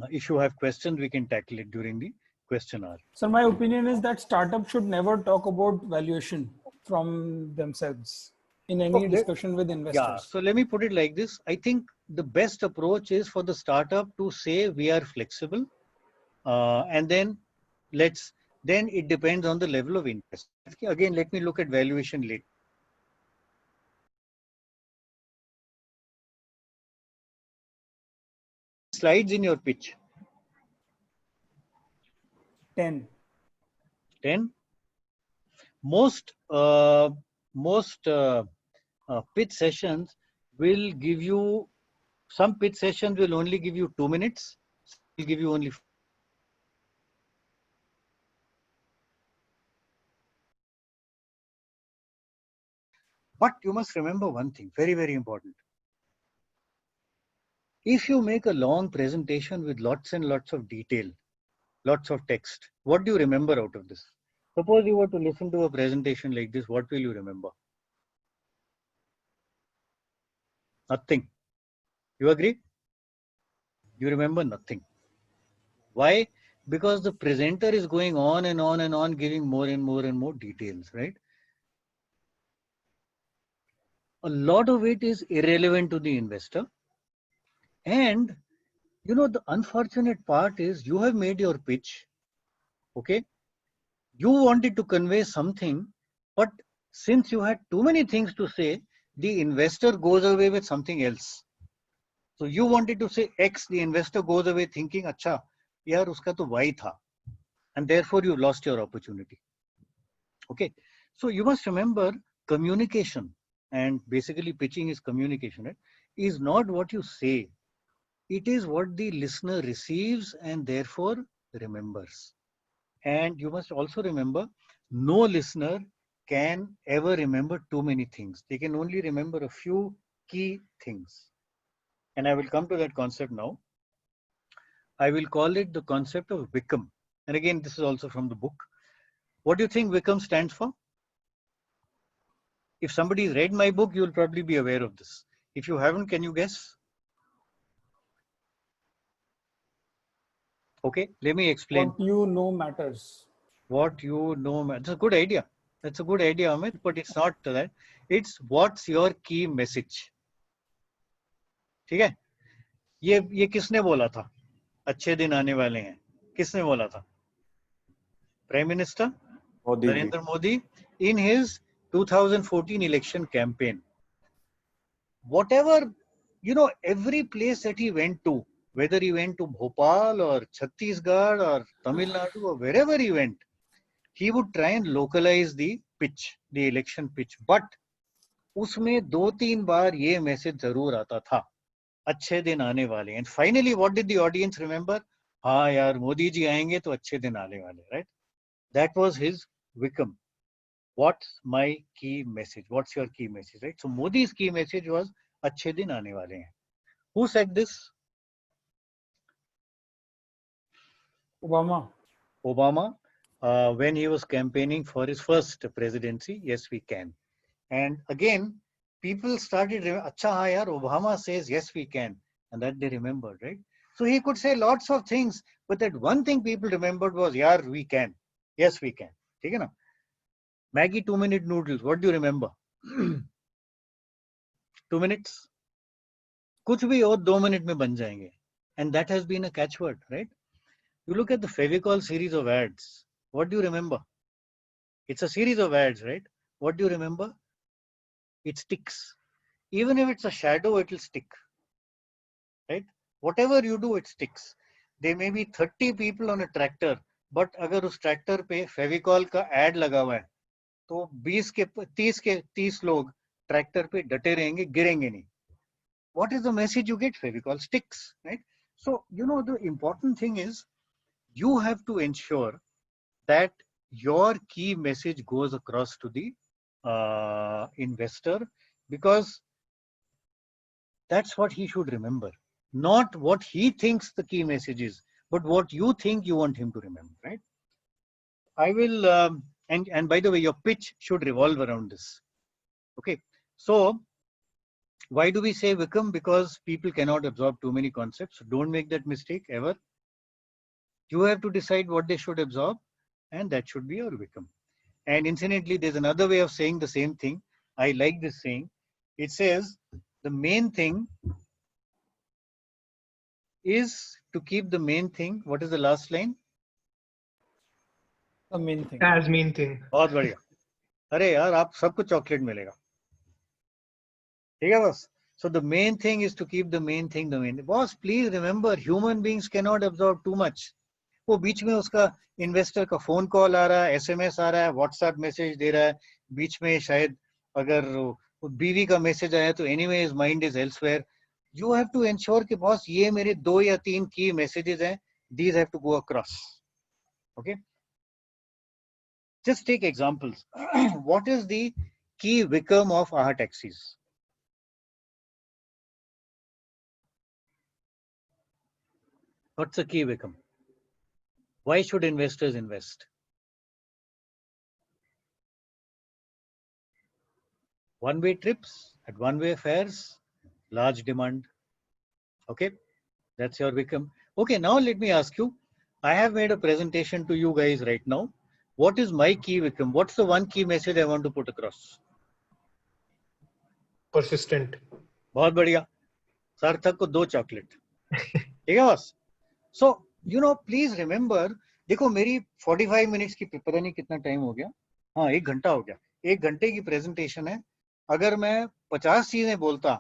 if you have questions, we can tackle it during the question hour. So my opinion is that startups should never talk about valuation from themselves in any discussion with investors. Yeah, so let me put it like this. I think the best approach is for the startup to say we are flexible, and then it depends on the level of interest. Again, let me look at valuation later. Slides in your pitch. 10. 10. Most pitch sessions will give you, some pitch sessions will only give you 2 minutes. Will give you only. But you must remember one thing, very, very important. If you make a long presentation with lots and lots of detail, lots of text, what do you remember out of this? Suppose you were to listen to a presentation like this, what will you remember? Nothing. You agree? You remember nothing. Why? Because the presenter is going on and on and on, giving more and more and more details, right? A lot of it is irrelevant to the investor. And the unfortunate part is you have made your pitch, okay? You wanted to convey something, but since you had too many things to say, the investor goes away with something else. So you wanted to say X, the investor goes away thinking, acha, yaar uska to Y tha. And therefore you lost your opportunity. Okay. So you must remember communication, and basically pitching is communication, right? Is not what you say. It is what the listener receives and therefore remembers. And you must also remember, no listener can ever remember too many things. They can only remember a few key things. And I will come to that concept now. I will call it the concept of WICOM. And again, this is also from the book. What do you think WICOM stands for? If somebody read my book, you will probably be aware of this. If you haven't, can you guess? Okay, let me explain. What you know matters. What you know matters. That's a good idea. That's a good idea, Amit, but it's not that. It's what's your key message. ठीक है? ये किसने बोला था? अच्छे दिन आने वाले हैं. किसने बोला था? Prime Minister Narendra Modi in his 2014 election campaign. Whatever, every place that he went to, whether he went to Bhopal or Chhattisgarh or Tamil Nadu or wherever he went, he would try and localize the pitch, the election pitch. But उसमें 2-3 बार ये message जरूर आता था, अच्छे दिन आने वाले. And finally, what did the audience remember? हाँ यार, मोदी जी आएंगे तो अच्छे दिन आने वाले, right? That was his WICOM. What's my key message? What's your key message, right? So Modi's key message was अच्छे दिन आने वाले हैं. Who said this? Obama. Obama, when he was campaigning for his first presidency. Yes, we can. And again, people started, acha haan yaar, Obama says yes, we can. And that they remembered, right? So he could say lots of things, but that one thing people remembered was, yaar, we can. Yes, we can. Okay, na? Maggie 2-minute noodles, what do you remember? 2 minutes? Kuch bhi aur 2 minute mein ban jayenge. And that has been a catchword, right? You look at the Fevicol series of ads. What do you remember? It's a series of ads, right? What do you remember? It sticks. even if it's a shadow, it will stick, right? Whatever you do, it sticks. There may be 30 people on a tractor, but अगर उस tractor पे फेविकॉल का add लगा हुआ है तो 20 के 30 लोग ट्रैक्टर पे डटे रहेंगे, गिरेंगे नहीं. What is the message you get? Fevicol sticks, right? So, you know, the important thing is you have to ensure that your key message goes across to the investor, because that's what he should remember. Not what he thinks the key message is, but what you think you want him to remember, right? I will, and by the way, your pitch should revolve around this. Okay, so why do we say Vikram? Because people cannot absorb too many concepts. So don't make that mistake ever. You have to decide what they should absorb, and that should be your Vikram. And incidentally, there's another way of saying the same thing. I like this saying. It says the main thing is to keep the main thing. What is the last line? The main thing. As main thing. बहुत बढ़िया. अरे यार, आप सबको chocolate मिलेगा. ठीक है boss? So the main thing is to keep the main thing the main. Boss, please remember, human beings cannot absorb too much. वो बीच में उसका इन्वेस्टर का फोन कॉल आ रहा है, एसएमएस आ रहा है, व्हाट्सएप मैसेज दे रहा है, बीच में शायद अगर बीवी का मैसेज आया तो anyway his mind is elsewhere. You have to ensure कि बॉस ये मेरे 2 या 3 की मैसेजेस हैं, these have to go across. Okay, just take examples. What is the key Vikram of AHA Taxis? What's the key Vikram? Why should investors invest? One-way trips at one-way fares, large demand. Okay, that's your Vikram. Okay, now let me ask you. I have made a presentation to you guys right now. What is my key Vikram? What's the one key message I want to put across? Persistent. बहुत बढ़िया. सार्थक को 2 chocolate. ठीक है बस. So, you know, please remember, देखो मेरी 45 minutes की पता नहीं कितना टाइम हो गया. हाँ, 1 घंटा हो गया. 1 घंटे की प्रेजेंटेशन है. अगर मैं 50 चीजें बोलता,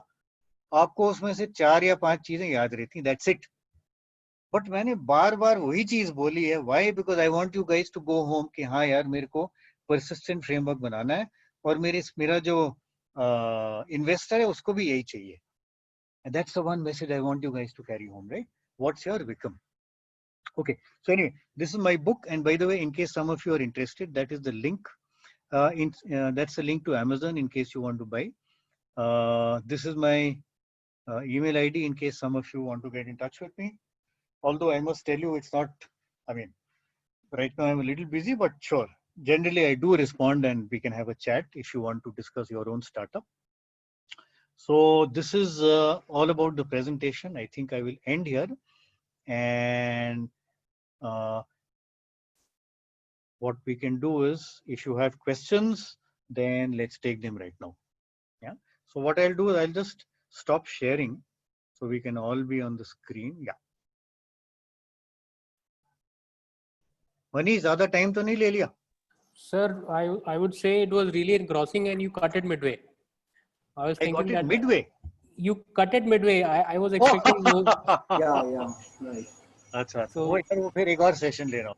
आपको उसमें से 4 या 5 चीजें याद रहती. That's it. बट मैंने बार बार वही चीज बोली है. Why? Because I want you guys to go home कि हाँ यार मेरे को persistent framework बनाना है और मेरा जो इन्वेस्टर है उसको भी यही चाहिए. And that's the one message I want you guys to carry home, right? What's your Vikram? Okay, so anyway, this is my book, and by the way, in case some of you are interested, that is the link. That's the link to Amazon in case you want to buy. This is my email ID in case some of you want to get in touch with me. Although I must tell you, it's not, I mean, right now I'm a little busy, but sure. Generally, I do respond and we can have a chat if you want to discuss your own startup. So this is all about the presentation. I think I will end here. And what we can do is, if you have questions, then let's take them right now. Yeah. So what I'll do is I'll just stop sharing so we can all be on the screen. Yeah. Mani, ज़्यादा time तो नहीं ले लिया? Sir, I would say it was really engrossing and you cut it midway. I was thinking that midway. You cut it midway. I was expecting more. Yeah, right. अच्छा, तो वो फिर एक और session ले रहा हूँ.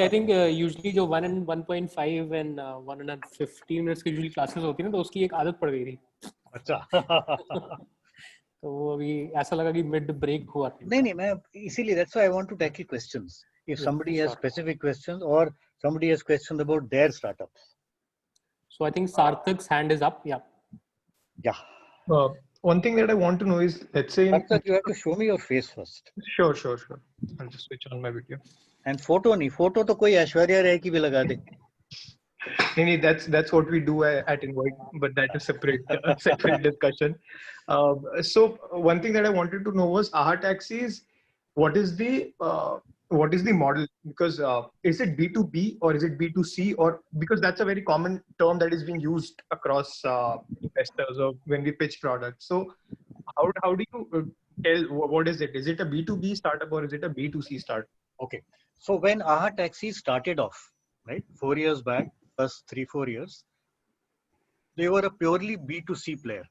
I think usually जो 1 and 1.5 and 115 minutes की usually classes होती है ना, तो उसकी एक आदत पड़ गई थी. अच्छा. तो वो अभी ऐसा लगा कि mid break हुआ. नहीं, मैं इसीलिए that's why I want to tackle questions. If somebody has specific questions or somebody has questions about their startups. So I think Sarthak's hand is up. Yeah. Yeah. One thing that I want to know is, let's say, Sarthak, you have to show me your face first. Sure. I'll just switch on my video. And photo नहीं, photo तो कोई ऐश्वर्या राय की भी लगा दे. Nee, that's what we do at Invite, but that is separate discussion. So one thing that I wanted to know was AHA Taxis. What is the model? Because is it B2B or is it B2C? Or because that's a very common term that is being used across investors or when we pitch products. So how do you tell what is it? Is it a B2B startup or is it a B2C startup? Okay. So when AHA Taxis started off, right, 4 years back, plus 3-4 years, they were a purely B2C player.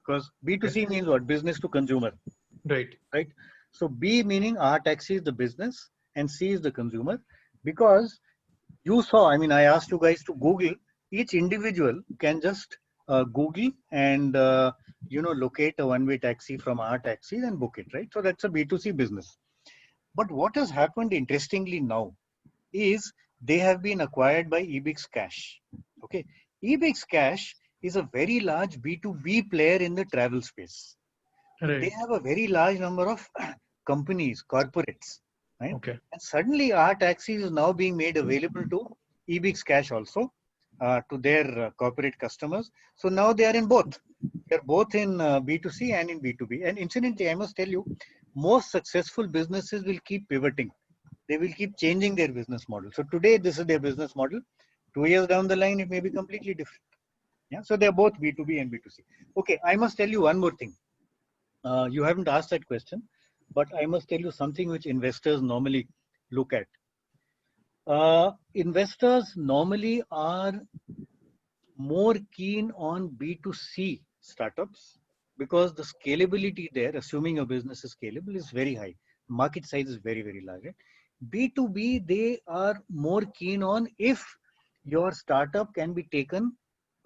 because B2C means what? Business to consumer. Right. Right. So B meaning AHA Taxi is the business and C is the consumer, because you saw, I mean, I asked you guys to Google, each individual can just Google and, locate a one-way taxi from AHA Taxis and book it, right? So that's a B2C business. But what has happened interestingly now is they have been acquired by Ebix Cash. Okay. Ebix Cash is a very large B2B player in the travel space. Right. They have a very large number of companies, corporates, right? Okay. And suddenly our taxis is now being made available to Ebix Cash also, to their corporate customers. So now they are in both. They're both in B2C and in B2B. And incidentally, I must tell you, most successful businesses will keep pivoting. They will keep changing their business model. So today, this is their business model. 2 years down the line, it may be completely different. Yeah. So they're both B2B and B2C. Okay. I must tell you one more thing. You haven't asked that question, but I must tell you something which investors normally look at. Investors normally are more keen on B2C startups because the scalability there, assuming your business is scalable, is very high. Market size is very, very large. Right? B2B, they are more keen on if your startup can be taken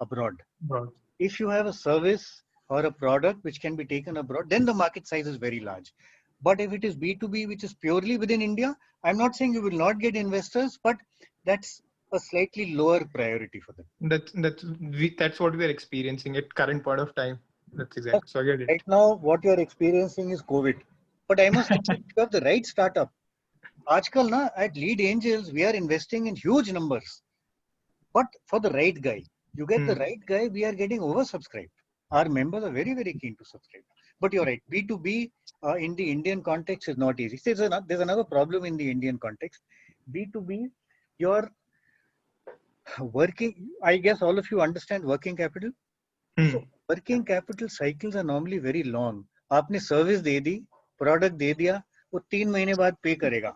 abroad. If you have a service or a product which can be taken abroad, then the market size is very large. But if it is B2B, which is purely within India, I'm not saying you will not get investors, but that's a slightly lower priority for them. That's what we are experiencing at current point of time. That's exactly. So I get it. Right now, what you're experiencing is COVID. But I must say, if you have the right startup, Aajkal na, at Lead Angels, we are investing in huge numbers. But for the right guy, you get the right guy, we are getting oversubscribed. Our members are very, very keen to subscribe. But you're right, B2B in the Indian context is not easy. There's another problem in the Indian context. B2B, you're working, I guess all of you understand working capital. So working capital cycles are normally very long. आपने service दे दी, product दे दिया, वो 3 महीने बाद pay करेगा.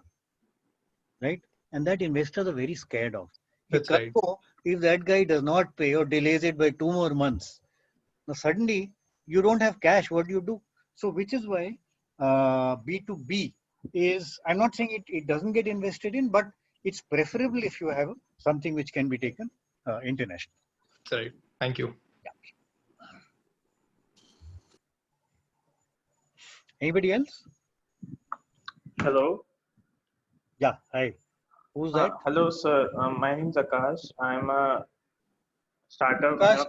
Right? And that investors are very scared of. That's right. If that guy does not pay or delays it by 2 more months, now suddenly you don't have cash. What do you do? So which is why B2B is, I'm not saying it doesn't get invested in, but it's preferable if you have something which can be taken international. That's right. Thank you. Yeah. Anybody else? Hello. Yeah. Hi. Who's that? Hello, sir. My name is Akash. I'm a startup. Akash,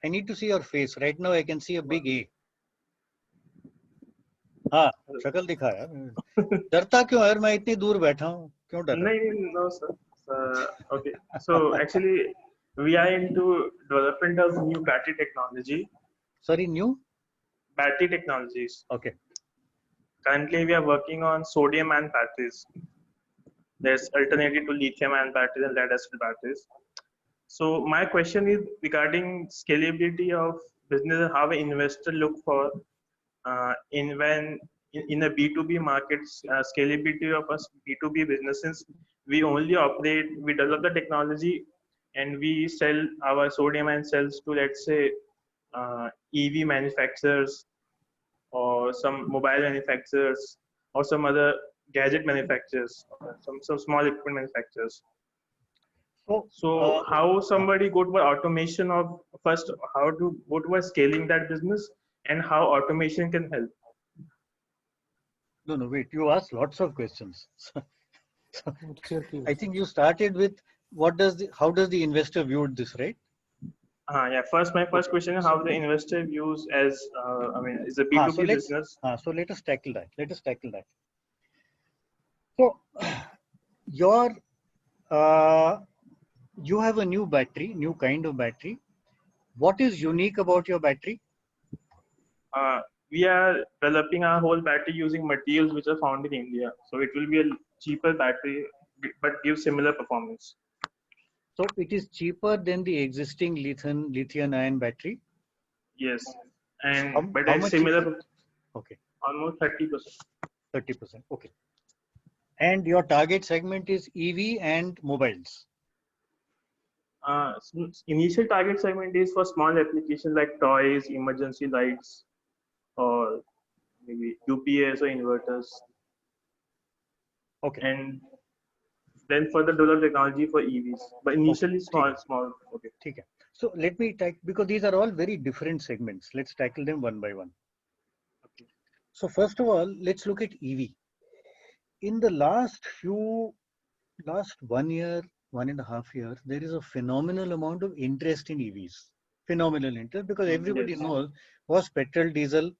I need to see your face. Right now, I can see a big A. हाँ, शक्ल दिखा यार. डरता क्यों यार? मैं इतनी दूर बैठा हूँ. क्यों डर? नहीं, no, sir. Okay. So actually, we are into development of new battery technology. Sorry, new? Battery technologies. Okay. Currently, we are working on sodium-ion batteries. There's alternative to lithium-ion batteries and lead-acid batteries. So my question is regarding scalability of business and how an investor look for in a B2B markets, scalability of us B2B businesses. We develop the technology and we sell our sodium-ion cells to, let's say, EV manufacturers or some mobile manufacturers or some other gadget manufacturers, some small equipment manufacturers. So how somebody go to automation of first, how to go towards scaling that business and how automation can help? No, wait, you asked lots of questions. I think you started with how does the investor view this, right? Yeah. My first question is how the investor views as, is a B2B business. So let us tackle that. So you have a new kind of battery. What is unique about your battery? We are developing our whole battery using materials which are found in India. So it will be a cheaper battery, but give similar performance. So it is cheaper than the existing lithium-ion battery? Yes. And but it's similar. Cheaper? Okay. Almost 30%. 30%. Okay. And your target segment is EV and mobiles? Initial target segment is for small applications like toys, emergency lights, or maybe UPS or inverters. Okay. And then further develop technology for EVs, but initially Okay. small. Okay. Okay. So let me because these are all very different segments. Let's tackle them one by one. Okay. So first of all, let's look at EV. In the last 1 year, 1.5 years, there is a phenomenal amount of interest in EVs. Phenomenal interest because everybody Yes. knows was petrol, diesel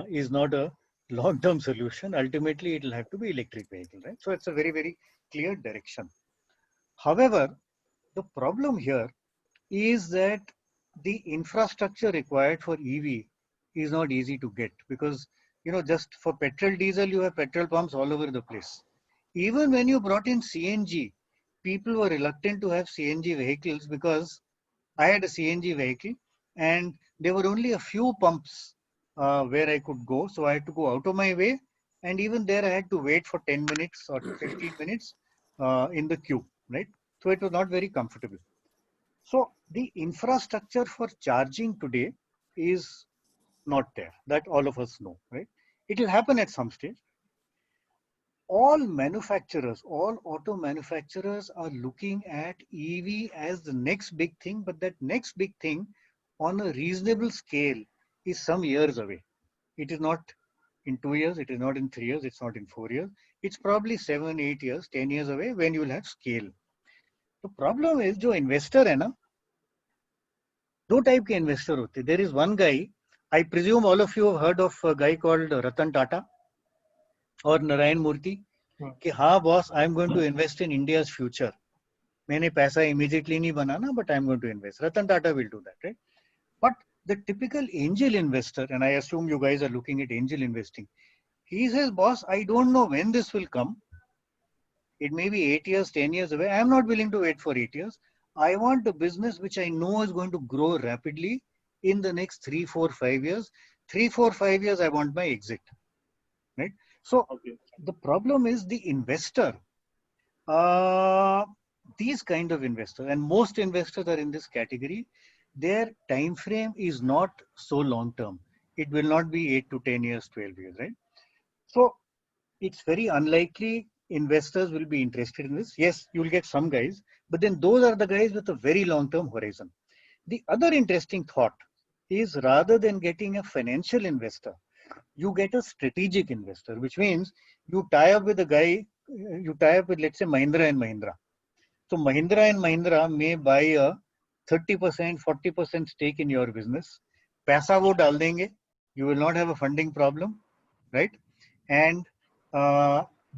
is not a long-term solution. Ultimately, it will have to be electric vehicle, right? So it's a very, very clear direction. However, the problem here is that the infrastructure required for EV is not easy to get because, just for petrol, diesel, you have petrol pumps all over the place. Even when you brought in CNG, people were reluctant to have CNG vehicles because I had a CNG vehicle and there were only a few pumps where I could go. So I had to go out of my way. And even there, I had to wait for 10 minutes or 15 minutes in the queue, right? So it was not very comfortable. So the infrastructure for charging today is not there. That all of us know, right? It will happen at some stage. All auto manufacturers are looking at EV as the next big thing, but that next big thing on a reasonable scale is some years away. It is not in 2 years, it is not in 3 years, it's not in 4 years. It's probably 7, 8 years, 10 years away when you will have scale. The problem is, जो investor है ना, दो type के investor होते. There is one guy, I presume all of you have heard of a guy called Ratan Tata or Narayan Murthy, कि हाँ boss, I am going to invest in India's future. मैंने पैसा immediately नहीं बनाना, but I am going to invest. Ratan Tata will do that, right? But the typical angel investor, and I assume you guys are looking at angel investing, he says, boss, I don't know when this will come. It may be 8 years, 10 years away. I am not willing to wait for 8 years. I want a business which I know is going to grow rapidly in the next 3, 4, 5 years. 3, 4, 5 years, I want my exit. Right? So the problem is the investor. These kind of investors, and most investors are in this category, their time frame is not so long term. It will not be 8 to 10 years, 12 years, right? So it's very unlikely investors will be interested in this. Yes, you'll get some guys, but then those are the guys with a very long-term horizon. The other interesting thought is rather than getting a financial investor, you get a strategic investor, which means you tie up with a guy, you tie up with, let's say, Mahindra and Mahindra. So Mahindra and Mahindra may buy a 30%, 40% stake in your business. Paisa wo dal denge. You will not have a funding problem, right? And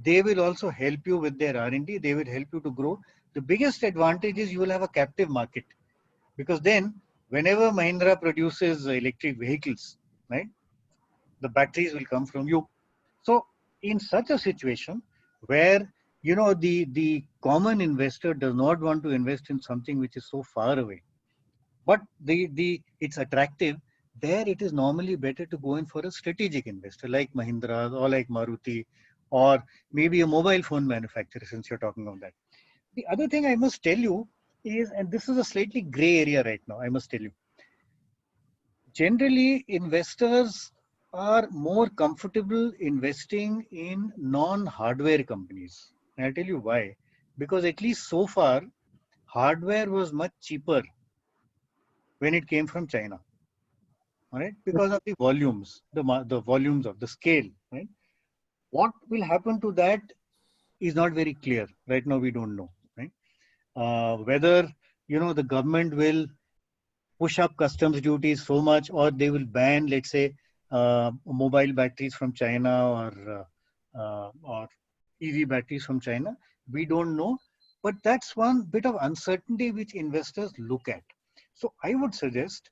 they will also help you with their R&D. They will help you to grow. The biggest advantage is you will have a captive market because then whenever Mahindra produces electric vehicles, right, the batteries will come from you. So in such a situation where, the common investor does not want to invest in something which is so far away, but it's attractive, there it is normally better to go in for a strategic investor like Mahindra or like Maruti or maybe a mobile phone manufacturer, since you're talking of that. The other thing I must tell you is, and this is a slightly gray area right now, I must tell you, generally investors are more comfortable investing in non-hardware companies. And I'll tell you why. Because at least so far, hardware was much cheaper when it came from China. All right, because of the volumes, the volumes of the scale, right? What will happen to that is not very clear. Right now, we don't know, right? Whether, the government will push up customs duties so much or they will ban, let's say, mobile batteries from China or EV batteries from China. We don't know. But that's one bit of uncertainty which investors look at. So I would suggest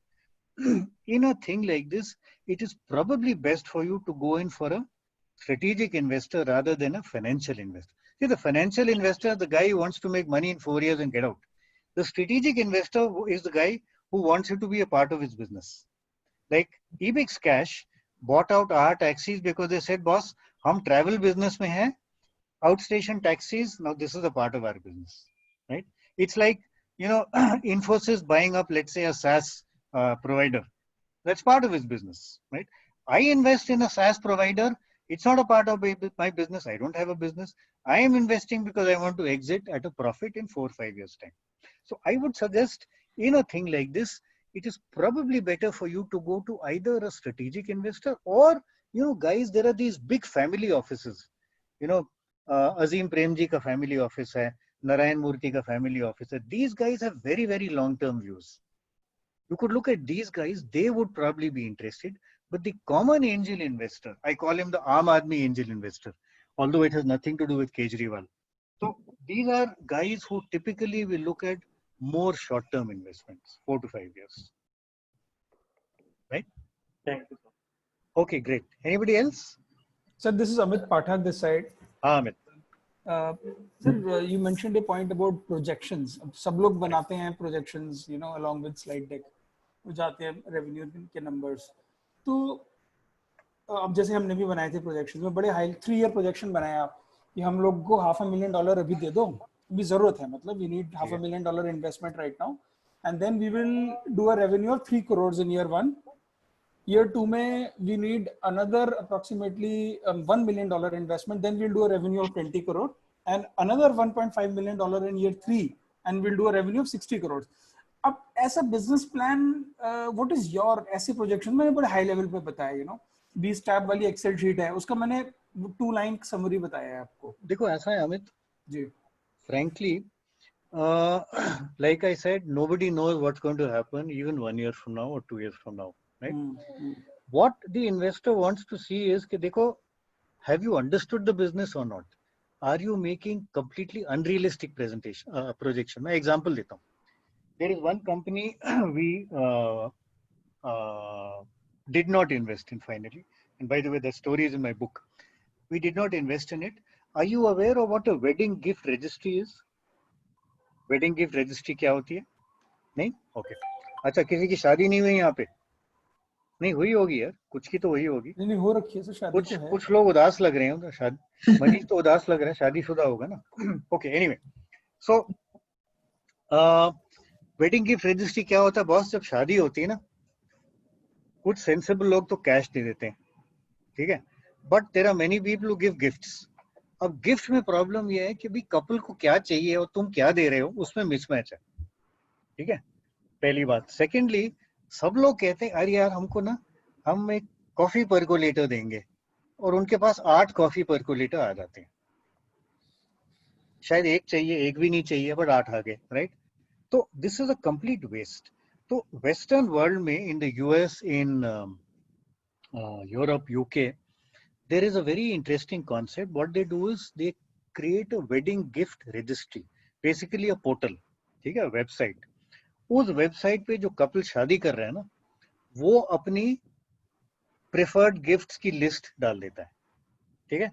in a thing like this, it is probably best for you to go in for a strategic investor rather than a financial investor. See, the financial investor is the guy who wants to make money in 4 years and get out. The strategic investor is the guy who wants you to be a part of his business. Like Ebix Cash bought out our taxis because they said, boss, hum travel business mein hai, outstation taxis, now this is a part of our business, right? It's like Infosys buying up, let's say, a SaaS provider. That's part of his business, right? I invest in a SaaS provider. It's not a part of my business. I don't have a business. I am investing because I want to exit at a profit in 4 or 5 years' time. So I would suggest in a thing like this, it is probably better for you to go to either a strategic investor or, guys, there are these big family offices. Azim Premji ka family office hai, Narayan Murthy ka family office hai. These guys have very, very long-term views. You could look at these guys, they would probably be interested. But the common angel investor, I call him the Aam Aadmi angel investor, although it has nothing to do with Kejriwal. So these are guys who typically will look at more short-term investments, 4 to 5 years. Right? Thank you, sir. Okay, great. Anybody else? Sir, this is Amit Pathak this side. Amit. Sir, you mentioned a point about projections. सब लोग बनाते हैं projections, along with slide deck. वो जाते हैं revenue के numbers. तो अब जैसे हमने भी बनाए थे projections में बड़े high 3-year projection बनाया कि हम लोग को $500,000 अभी दे दो, अभी जरूरत है, मतलब we need $500,000 investment right now, and then we will do a revenue of 3 crores in year 1. Year 2 में we need another approximately $1 million investment, then we'll do a revenue of 20 crore and another $1.5 million in year 3 and we'll do a revenue of 60 crores. अब ऐसा business plan, what is your ऐसे projection? मैंने बड़े high level पे बताया, 20 tab वाली Excel sheet है, उसका मैंने 2-line summary बताया है आपको. देखो ऐसा है Amit ji. Frankly, like I said, nobody knows what's going to happen even 1 year from now or 2 years from now. Right? What the investor wants to see is कि देखो, have you understood the business or not? Are you making completely unrealistic projection? मैं example देता हूँ. There is one company we did not invest in finally. And by the way, the story is in my book. We did not invest in it. Are you aware of what a wedding gift registry is? Wedding gift registry क्या होती है? नहीं? Okay. अच्छा, किसी की शादी नहीं हुई यहाँ पे? नहीं हुई होगी यार, कुछ की तो हुई होगी. नहीं हो रखी है सर, शादी तो है. कुछ लोग उदास लग रहे हैं, शादी मनीष तो उदास लग रहा है, शादीशुदा होगा ना. Okay, anyway. So wedding gift registry क्या होता है बॉस? जब शादी होती है ना, कुछ सेंसिबल लोग तो कैश दे देते हैं, ठीक है, but there are many people who give gifts. अब गिफ्ट में प्रॉब्लम ये है कि भाई कपल को क्या चाहिए और तुम क्या दे रहे हो, उसमें मिसमैच है, ठीक है, पहली बात. सेकेंडली, सब लोग कहते हैं अरे यार हमको ना, हम एक कॉफी परकोलेटर देंगे, और उनके पास 8 कॉफी परकोलेटर आ जाते हैं. शायद एक चाहिए, एक भी नहीं चाहिए, बट 8 आ गए, राइट? तो this is a complete waste. तो वेस्टर्न वर्ल्ड में, in the US, in Europe, UK, there is a very interesting concept. What they do is they create a wedding gift registry, basically a portal, ठीक है, website. उस website पे जो couple शादी कर रहे हैं ना, वो अपनी प्रेफर्ड गिफ्ट्स की लिस्ट डाल देता है, ठीक है.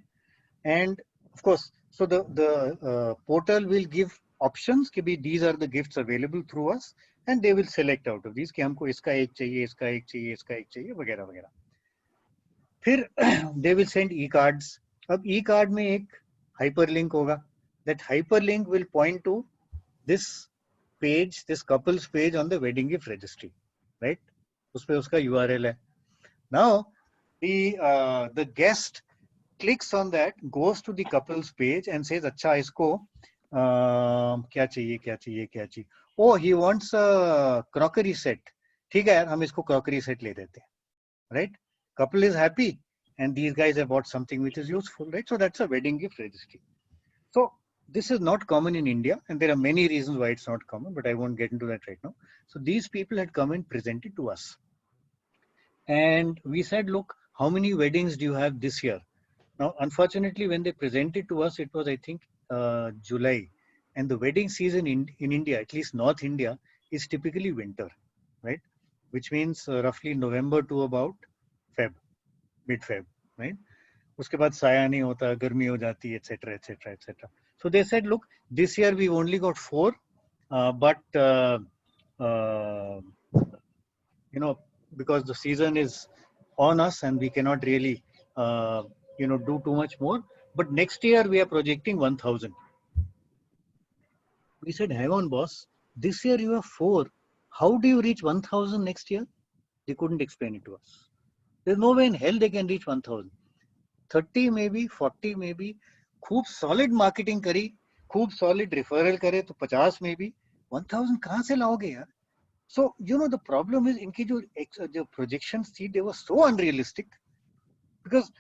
End of course, so the portal will give options कि भी these are the gifts available through us, and they will select out of these कि हमको इसका एक चाहिए, इसका एक चाहिए, इसका एक चाहिए, वगैरह वगैरह. फिर they will send e-cards. अब e-card में एक hyperlink होगा. That hyperlink will point to this page, this couple's page on the wedding gift registry, right? उसपे उसका URL है. Now the guest clicks on that, goes to the couple's page and says, अच्छा इसको क्या चाहिए, क्या चाहिए, क्या चाहिए. Oh, he wants a crockery set. ठीक है यार, हम इसको crockery set ले देते हैं, right? Couple is happy, and these guys have bought something which is useful, right? So that's a wedding gift registry. So this is not common in India, and there are many reasons why it's not common, but I won't get into that right now. So these people had come and presented to us, and we said, look, how many weddings do you have this year? Now, unfortunately, when they presented to us, it was, I think, July, and the wedding season in India, at least North India, is typically winter, right? Which means roughly November to about Feb, mid-Feb, right? उसके बाद साया नहीं होता, गर्मी हो जाती है, etc., etc., etc. So they said, look, this year we've only got 4, but because the season is on us and we cannot really, do too much more. But next year we are projecting 1,000. We said, hang on, boss. This year you have 4. How do you reach 1,000 next year? They couldn't explain it to us. There's no way in hell they can reach 1,000. 30 maybe, 40 maybe. खूब solid marketing करी, खूब solid referral करे तो 50 maybe. 1,000 कहाँ से लाओगे यार? So, the problem is इनकी जो projections थी, they were so unrealistic because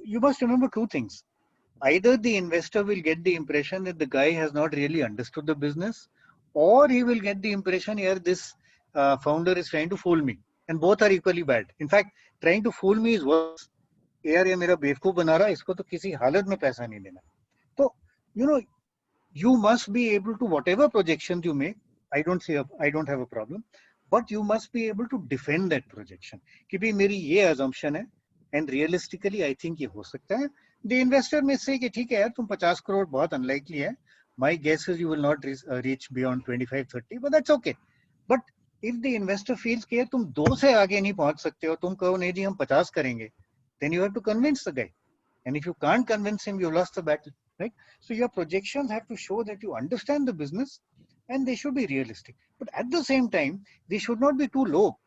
you must remember 2 things. Either the investor will get the impression that the guy has not really understood the business, or he will get the impression here this founder is trying to fool me. And both are equally bad. In fact, trying to fool me is worse. यार ये मेरा बेवकूफ बना रहा है, इसको तो किसी हालत में पैसा नहीं देना. तो you must be able to, whatever projections you make, I don't have a problem, but you must be able to defend that projection. कि भी मेरी ये assumption है, and realistically I think ये हो सकता है. The investor may say कि ठीक है यार तुम 50 crore बहुत unlikely है. My guess is you will not reach beyond 25-30, but that's okay. But if the investor feels कि यार तुम 2 से आगे नहीं पहुंच सकते हो, तुम कहो नहीं जी हम 50 करेंगे, then you have to convince the guy. And if you can't convince him, you lost the battle, right? So your projections have to show that you understand the business and they should be realistic. But at the same time, they should not be too low.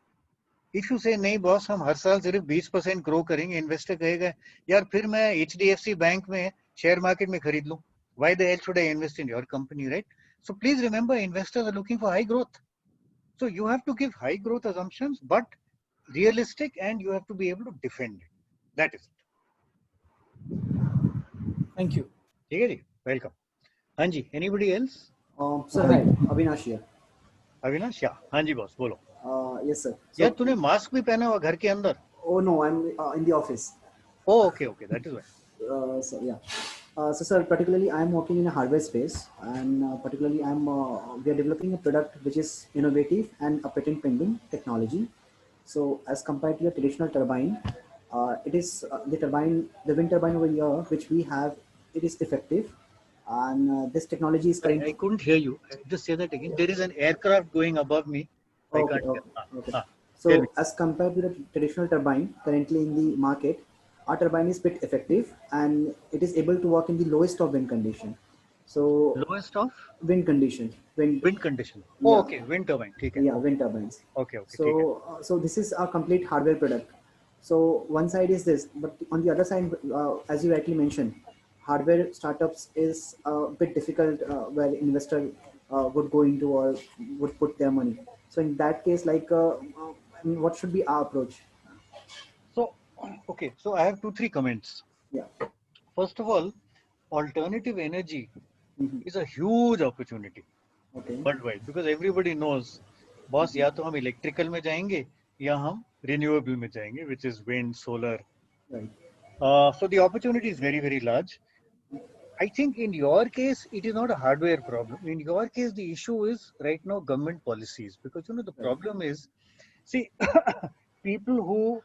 If you say, नहीं boss, हम हर साल सिर्फ 20% grow करेंगे, investor कहेगा, यार फिर मैं HDFC Bank में share market में खरीद लूँ. Why the hell should I invest in your company, right? So please remember, investors are looking for high growth. So you have to give high growth assumptions, but realistic, and you have to be able to defend it. That is it. Thank you. Welcome. Hanji, anybody else? Sir, hi, Avinash here. Avinash, yeah. Hanji boss, bolo. Yes, sir. यार तूने mask भी पहना हुआ घर के अंदर? Oh no, I'm in the office. Oh, okay, that is why. So yeah. So sir, particularly I'm working in a hardware space, and particularly we are developing a product which is innovative and a patent pending technology. So as compared to the traditional turbine, it is the wind turbine over here which we have. It is effective, and this technology is currently. I couldn't hear you. Just say that again. There is an aircraft going above me. Okay. So as compared to the traditional turbine currently in the market, our turbine is bit effective and it is able to work in the lowest of wind condition. So lowest of wind condition. Wind condition. Yeah. Oh, okay. Wind turbine. Yeah, wind turbines. Okay. So this is a complete hardware product. So one side is this, but on the other side, as you rightly mentioned, hardware startups is a bit difficult where investor would go into or would put their money. So in that case, what should be our approach? So, okay. So I have 2-3 comments. Yeah. First of all, alternative energy is a huge opportunity worldwide because everybody knows, boss, या तो हम electrical में जाएंगे या हम renewable में जाएंगे, which is wind, solar. Right. So the opportunity is very, very large. I think in your case, it is not a hardware problem. In your case, the issue is right now government policies because the problem is, see, people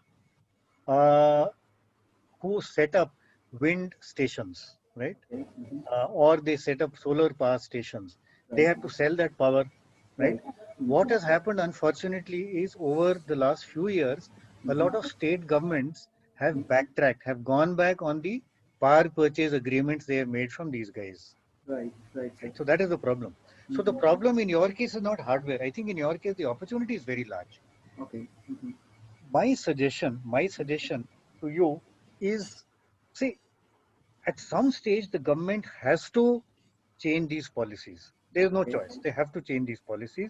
who set up wind stations, right? Or they set up solar power stations. They have to sell that power, right? What has happened, unfortunately, is over the last few years, a lot of state governments have backtracked, have gone back on the power purchase agreements they have made from these guys. Right. So that is the problem. So the problem in your case is not hardware. I think in your case, the opportunity is very large. Okay. My suggestion to you is, see, at some stage, the government has to change these policies. There is no choice. They have to change these policies.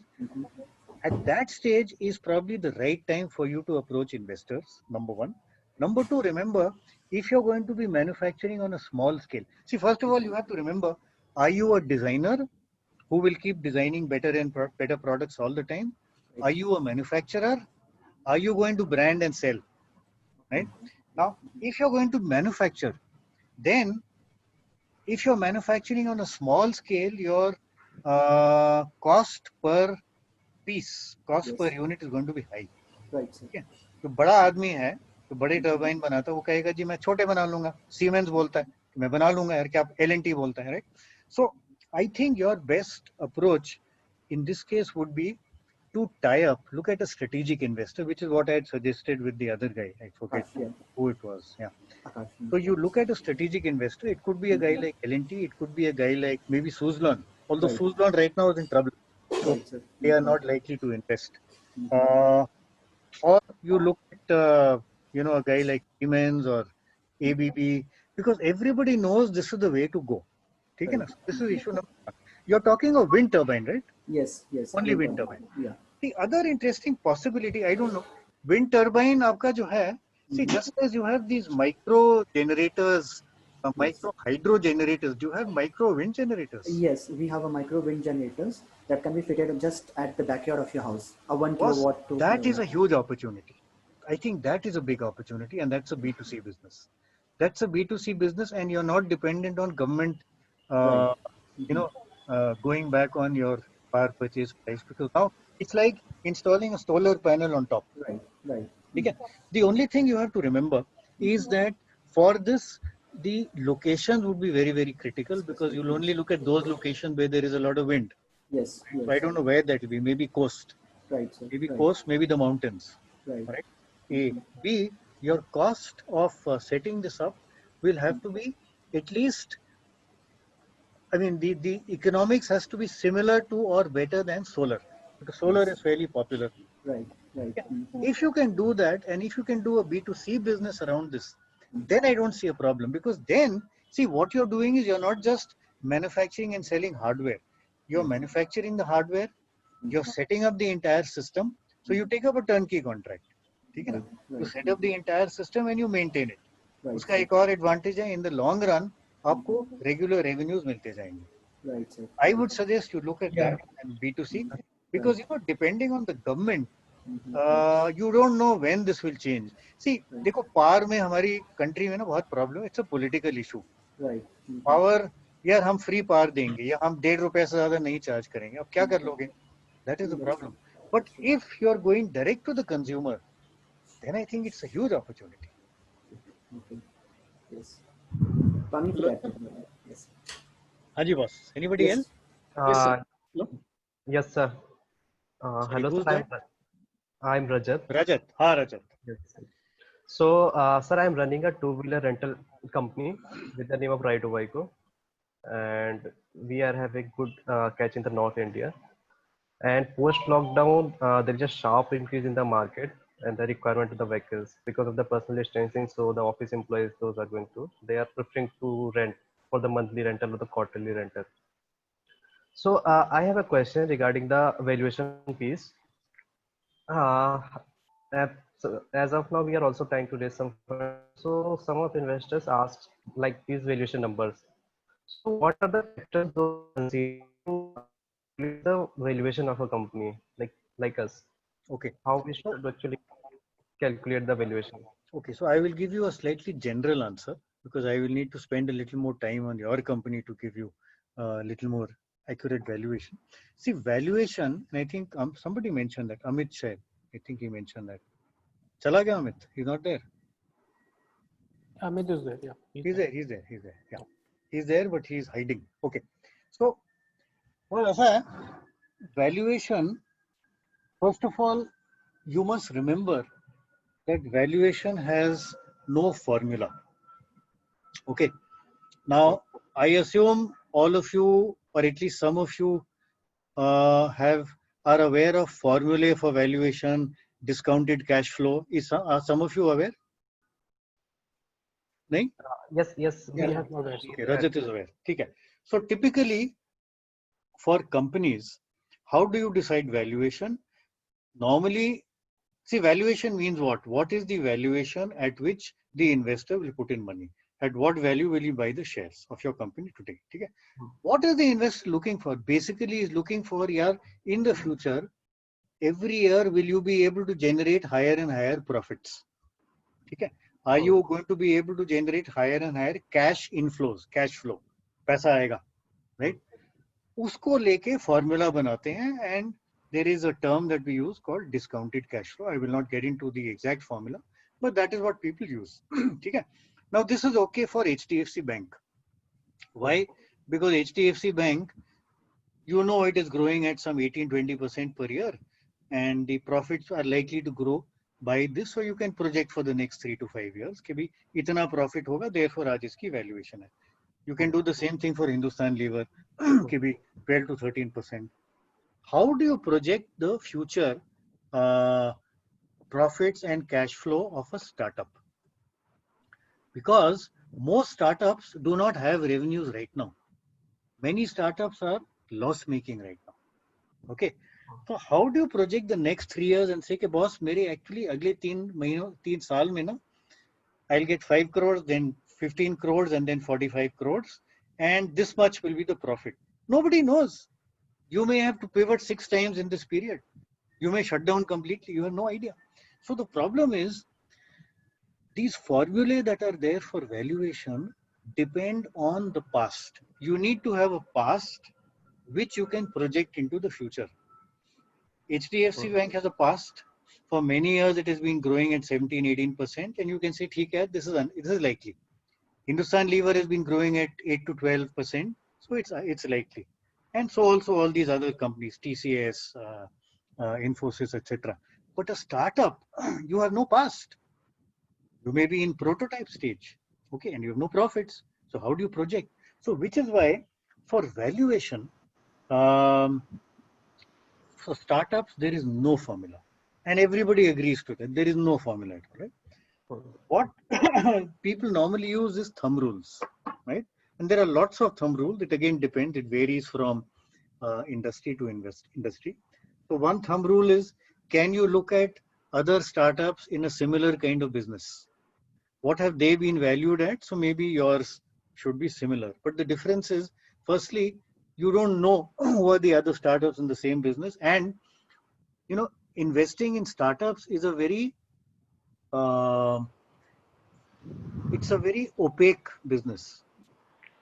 At that stage is probably the right time for you to approach investors, number one. Number two, remember, if you're going to be manufacturing on a small scale, see, first of all, you have to remember, are you a designer who will keep designing better and better products all the time? Are you a manufacturer? Are you going to brand and sell? Right? Now, if you're going to manufacture, then if you're manufacturing on a small scale, your cost per piece, cost per unit is going to be high. Right. Okay. तो बड़ा आदमी है तो बड़े turbine बनाता है, वो कहेगा जी मैं छोटे बना लूंगा. सीमेंस बोलता है कि मैं बना लूंगा यार, क्या आप L&T बोलता है, right? So I think your best approach in this case would be to tie up, look at a strategic investor, which is what I had suggested with the other guy. I forget who it was. Yeah. So you look at a strategic investor. It could be a guy like L&T. It could be a guy like maybe Suzlon. Although Suzlon right now is in trouble. so Right, sir. they are not likely to invest. Or you look at a guy like Siemens or ABB, because everybody knows this is the way to go. ठीक है ना? This is issue number one. You're talking of wind turbine, right? Yes, yes. Only wind turbine. Yeah. The other interesting possibility, I don't know, wind turbine आपका जो है, see, just as you have these micro generators, micro hydro generators, do you have micro wind generators? Yes, we have a micro wind generators that can be fitted just at the backyard of your house. A 1 Boss, kilowatt. that is a huge opportunity. I think that is a big opportunity, and that's a B2C business. That's a B2C business, and you're not dependent on government, Right. going back on your power purchase price, because now it's like installing a solar panel on top. Right, right. Okay. The only thing you have to remember is that for this, the locations would be very, very critical, because you'll only look at those locations where there is a lot of wind. Yes, yes. So I don't know where that will be. Maybe coast. Right, sir. Maybe Right. coast, maybe the mountains. Right. Right. A. B. Your cost of setting this up will have to be at least, I mean, the economics has to be similar to or better than solar, because solar is fairly popular. Right, right. If you can do that, and if you can do a B2C business around this, then I don't see a problem, because then, see, what you're doing is you're not just manufacturing and selling hardware. You're manufacturing the hardware, you're setting up the entire system. So you take up a turnkey contract. ठीक है ना? You set up the entire system and you maintain it. उसका एक और advantage है, in the long run आपको regular revenues मिलते जाएंगे. Right, sir. I would suggest you look at that and B2C, because depending on the government, you don't know when this will change. See, देखो power में हमारी country में ना बहुत problem है. It's a political issue. Right. Power, यार हम free power देंगे या हम ₹1.5 से ज़्यादा नहीं charge करेंगे. अब क्या कर लोगे? That is the problem. But if you are going direct to the consumer, then I think it's a huge opportunity. Okay. Yes. Planning for that. Yes. Haji boss. Anybody Yes. else? Yes, sir. Hello? Yes, sir. Sorry, Hello, who's sir. that? I'm Rajat. Rajat. Ha, Rajat. Yes. So, sir, I'm running a two-wheeler rental company with the name of Ride Ovaiko, and we are having good catch in the North India. And post lockdown, there is a sharp increase in the market and the requirement of the vehicles because of the personal distancing. So the office employees, those are going to, they are preferring to rent for the monthly rental or the quarterly rental. So I have a question regarding the valuation piece. So as of now, we are also trying to raise some funds. So some of investors asked like these valuation numbers. So what are the factors those consider the valuation of a company like us? Okay. How we should actually calculate the valuation? Okay, so I will give you a slightly general answer, because I will need to spend a little more time on your company to give you a little more accurate valuation. See, valuation, and I think somebody mentioned that, Amit Shah, I think he mentioned that. Chala gaya Amit? He's not there. Amit is there, yeah. He's there, yeah. He's there, but he's hiding. Okay. So, well, valuation, first of all, you must remember that valuation has no formula. Okay. Now, I assume all of you, or at least some of you, are aware of formulae for valuation, discounted cash flow. Are some of you aware? No? Yes. Yeah. We have Okay, Rajat is aware. Okay. So typically, for companies, how do you decide valuation? Normally, see, valuation means what? What is the valuation at which the investor will put in money? At what value will you buy the shares of your company today? Okay. What is the investor looking for? Basically, is looking for, in the future, every year, will you be able to generate higher and higher profits? Okay. Are you going to be able to generate higher and higher cash inflows, cash flow? पैसा आएगा, right? उसको लेके formula बनाते हैं, and there is a term that we use called discounted cash flow. I will not get into the exact formula, but that is what people use. Okay. Now this is okay for HDFC Bank. Why? Because HDFC Bank, it is growing at some 18-20% per year, and the profits are likely to grow by this, so you can project for the next 3 to 5 years कि भी इतना profit होगा, therefore आज इसकी valuation है. You can do the same thing for Hindustan Lever कि भी 12 to 13%. how do you project the future profits and cash flow of a startup? Because most startups do not have revenues right now. Many startups are loss making right now. Okay. So how do you project the next 3 years and say, boss, mere actually agle 3 saal mein na, I'll get 5 crores, then 15 crores, and then 45 crores, and this much will be the profit. Nobody knows. You may have to pivot 6 times in this period. You may shut down completely. You have no idea. So the problem is, these formulae that are there for valuation depend on the past. You need to have a past which you can project into the future. HDFC Bank has a past. For many years, it has been growing at 17-18%, and you can say, this is likely. Hindustan Lever has been growing at 8 to 12%, so it's likely. And so also all these other companies, TCS, Infosys, etc. But a startup, you have no past. You may be in prototype stage, okay, and you have no profits. So how do you project? So which is why for valuation, for startups, there is no formula. And everybody agrees to that. There is no formula, right? What people normally use is thumb rules, right? And there are lots of thumb rules. It again depends. It varies from industry to industry. So one thumb rule is, can you look at other startups in a similar kind of business? What have they been valued at? So maybe yours should be similar. But the difference is, firstly, you don't know who are the other startups in the same business. And, investing in startups is a very, it's a very opaque business.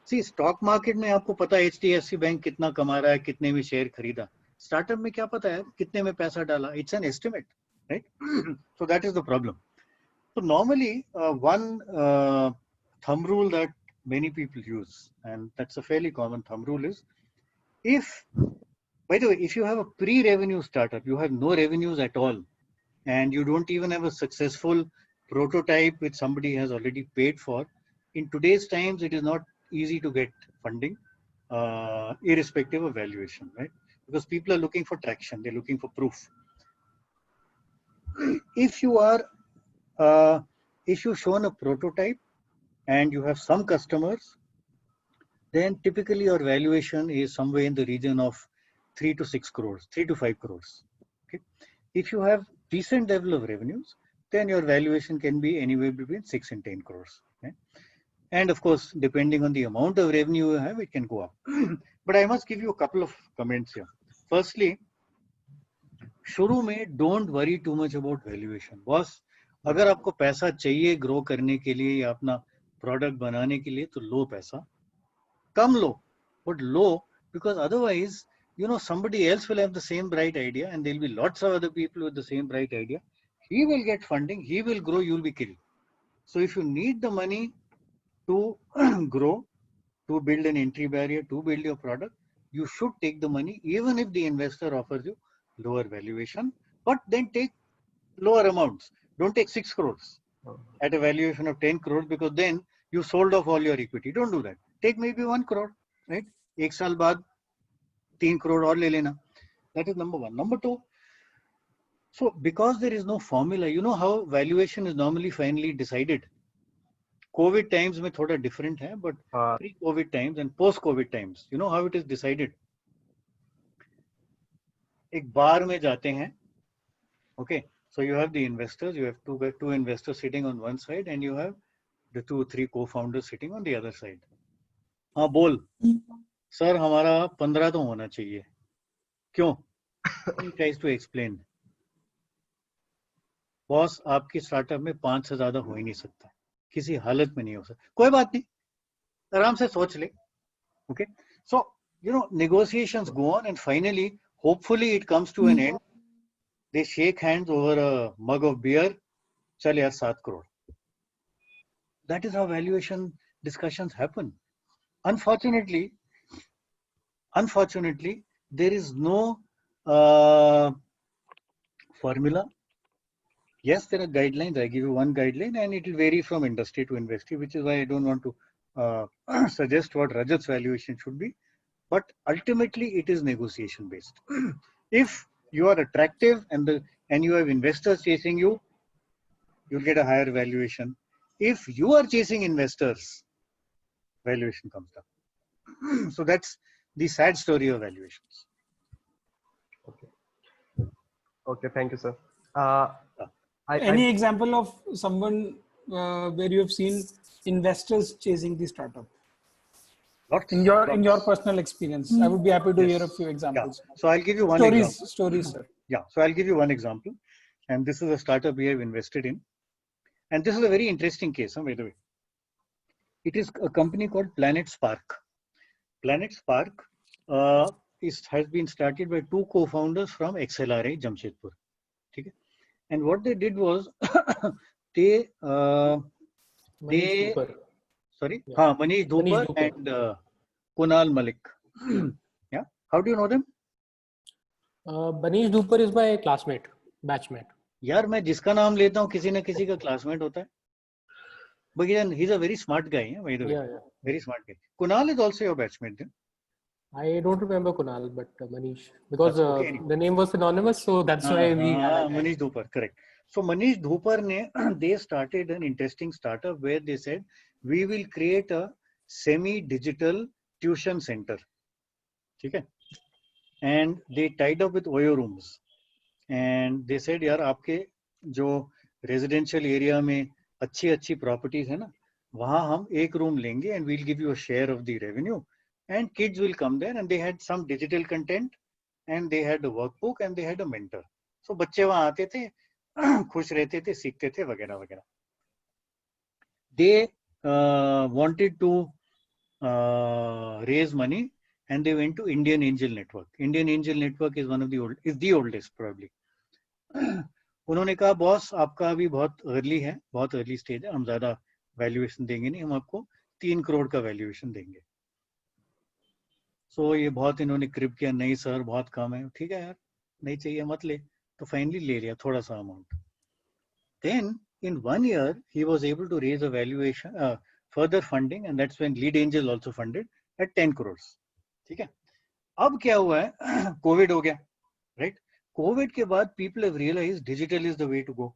See, stock market में आपको पता है HDFC bank कितना कमा रहा है, कितने में शेयर खरीदा. Startup में क्या पता है कितने में पैसा डाला. It's an estimate, right? So that is the problem. So normally one thumb rule that many people use, and that's a fairly common thumb rule, is by the way, if you have a pre-revenue startup, you have no revenues at all, and you don't even have a successful prototype which somebody has already paid for, in today's times, it is not easy to get funding, irrespective of valuation, right? Because people are looking for traction, they're looking for proof. If you've shown a prototype and you have some customers, then typically your valuation is somewhere in the region of 3 to 6 crores, 3 to 5 crores. Okay. If you have decent level of revenues, then your valuation can be anywhere between 6 and 10 crores. Okay. And of course, depending on the amount of revenue you have, it can go up. But I must give you a couple of comments here. Firstly, शुरू में don't worry too much about valuation. Boss, अगर आपको पैसा चाहिए grow करने के लिए या अपना product बनाने के लिए, तो लो पैसा, कम लो, but low, because otherwise, somebody else will have the same bright idea and there'll be lots of other people with the same bright idea. He will get funding, he will grow, you'll be killed. So if you need the money to grow, to build an entry barrier, to build your product, you should take the money, even if the investor offers you lower valuation, but then take lower amounts. Don't take 6 crores at a valuation of 10 crores, because then you sold off all your equity. Don't do that. Take maybe 1 crore, right? एक साल बाद 3 crore और ले लेना. That is number one. Number two, so because there is no formula, you know how valuation is normally finally decided. COVID times में थोड़ा different है, but pre-COVID times and post-COVID times, you know how it is decided. एक बार में जाते हैं, okay. So you have the investors, you have two investors sitting on one side, and you have the 2-3 co-founders sitting on the other side. हाँ बोल, sir हमारा 15 तो होना चाहिए. क्यों? He tries to explain. Boss, आपकी स्टार्टअप में 5 से ज्यादा हो ही नहीं सकता, किसी हालत में नहीं हो सकता. कोई बात नहीं, आराम से सोच ले. Okay. So, negotiations go on, and finally, hopefully it comes to an end. They shake hands over a mug of beer. Chal yaar, 7 crore. That is how valuation discussions happen. Unfortunately, there is no formula. Yes, there are guidelines. I give you one guideline, and it will vary from industry to industry, which is why I don't want to suggest what Rajat's valuation should be. But ultimately, it is negotiation based. If you are attractive and you have investors chasing you, you'll get a higher valuation. If you are chasing investors, valuation comes down. So that's the sad story of valuations. Okay, thank you, sir. Any example of someone where you have seen investors chasing the startup? In your personal experience, I would be happy to hear a few examples. Yeah. So I'll give you one example. Stories, sir. Yeah. So I'll give you one example, and this is a startup we have invested in, and this is a very interesting case, by the way. It is a company called Planet Spark. Planet Spark has been started by two co-founders from XLRI, Jamshedpur. Okay? And what they did was they Manish Dhupar and Kunal Malik. Yeah, how do you know them? Manish Dhupar is my classmate, batchmate. यार मैं जिसका नाम लेता हूँ किसी न किसी का classmate होता है. But he's a very smart guy. By the way. Yeah. Very smart guy. Kunal is also your batchmate. Then? I don't remember Kunal, but Manish, because the name was synonymous, so that's why we. Manish Dhupar, correct. So Manish Dhupar they started an interesting startup where they said we will create a semi-digital tuition center. Okay? And they tied up with Oyo Rooms, and they said, यार आपके जो residential area में अच्छी properties है ना, वहाँ हम एक room लेंगे and we'll give you a share of the revenue. And kids will come there, and they had some digital content, and they had a workbook, and they had a mentor. So बच्चे वहाँ आते थे, खुश रहते थे, सीखते थे, वगैरह वगैरह. They wanted to raise money, and they went to Indian Angel Network. Indian Angel Network is the oldest probably. उन्होंने कहा बॉस आपका अभी बहुत early stage है, हम ज़्यादा valuation देंगे नहीं, हम आपको 3 crore का valuation देंगे. So ये बहुत इन्होंने क्रिप किया, नहीं सर बहुत कम है. ठीक है यार, नहीं चाहिए मत ले. तो फाइनली ले लिया थोड़ा सा amount. Then in 1 year he was able to raise a valuation, further funding, and that's when Lead Angel also funded at 10 crores. ठीक है. अब क्या हुआ है, कोविड हो गया, right? कोविड के बाद people have realized digital is the way to go,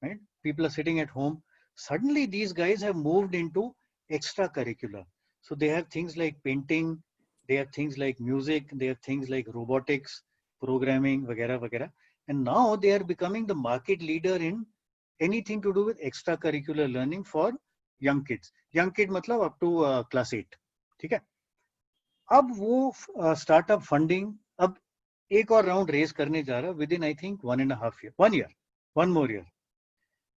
right? People are sitting at home. Suddenly these guys have moved into extracurricular. So they have things like painting, they have things like music, they have things like robotics, programming, वगैरह वगैरह. And now they are becoming the market leader in anything to do with extracurricular learning for young kids. Young kid मतलब up to class 8. ठीक है. अब वो startup funding अब एक और round raise करने जा रहा within I think 1 more year.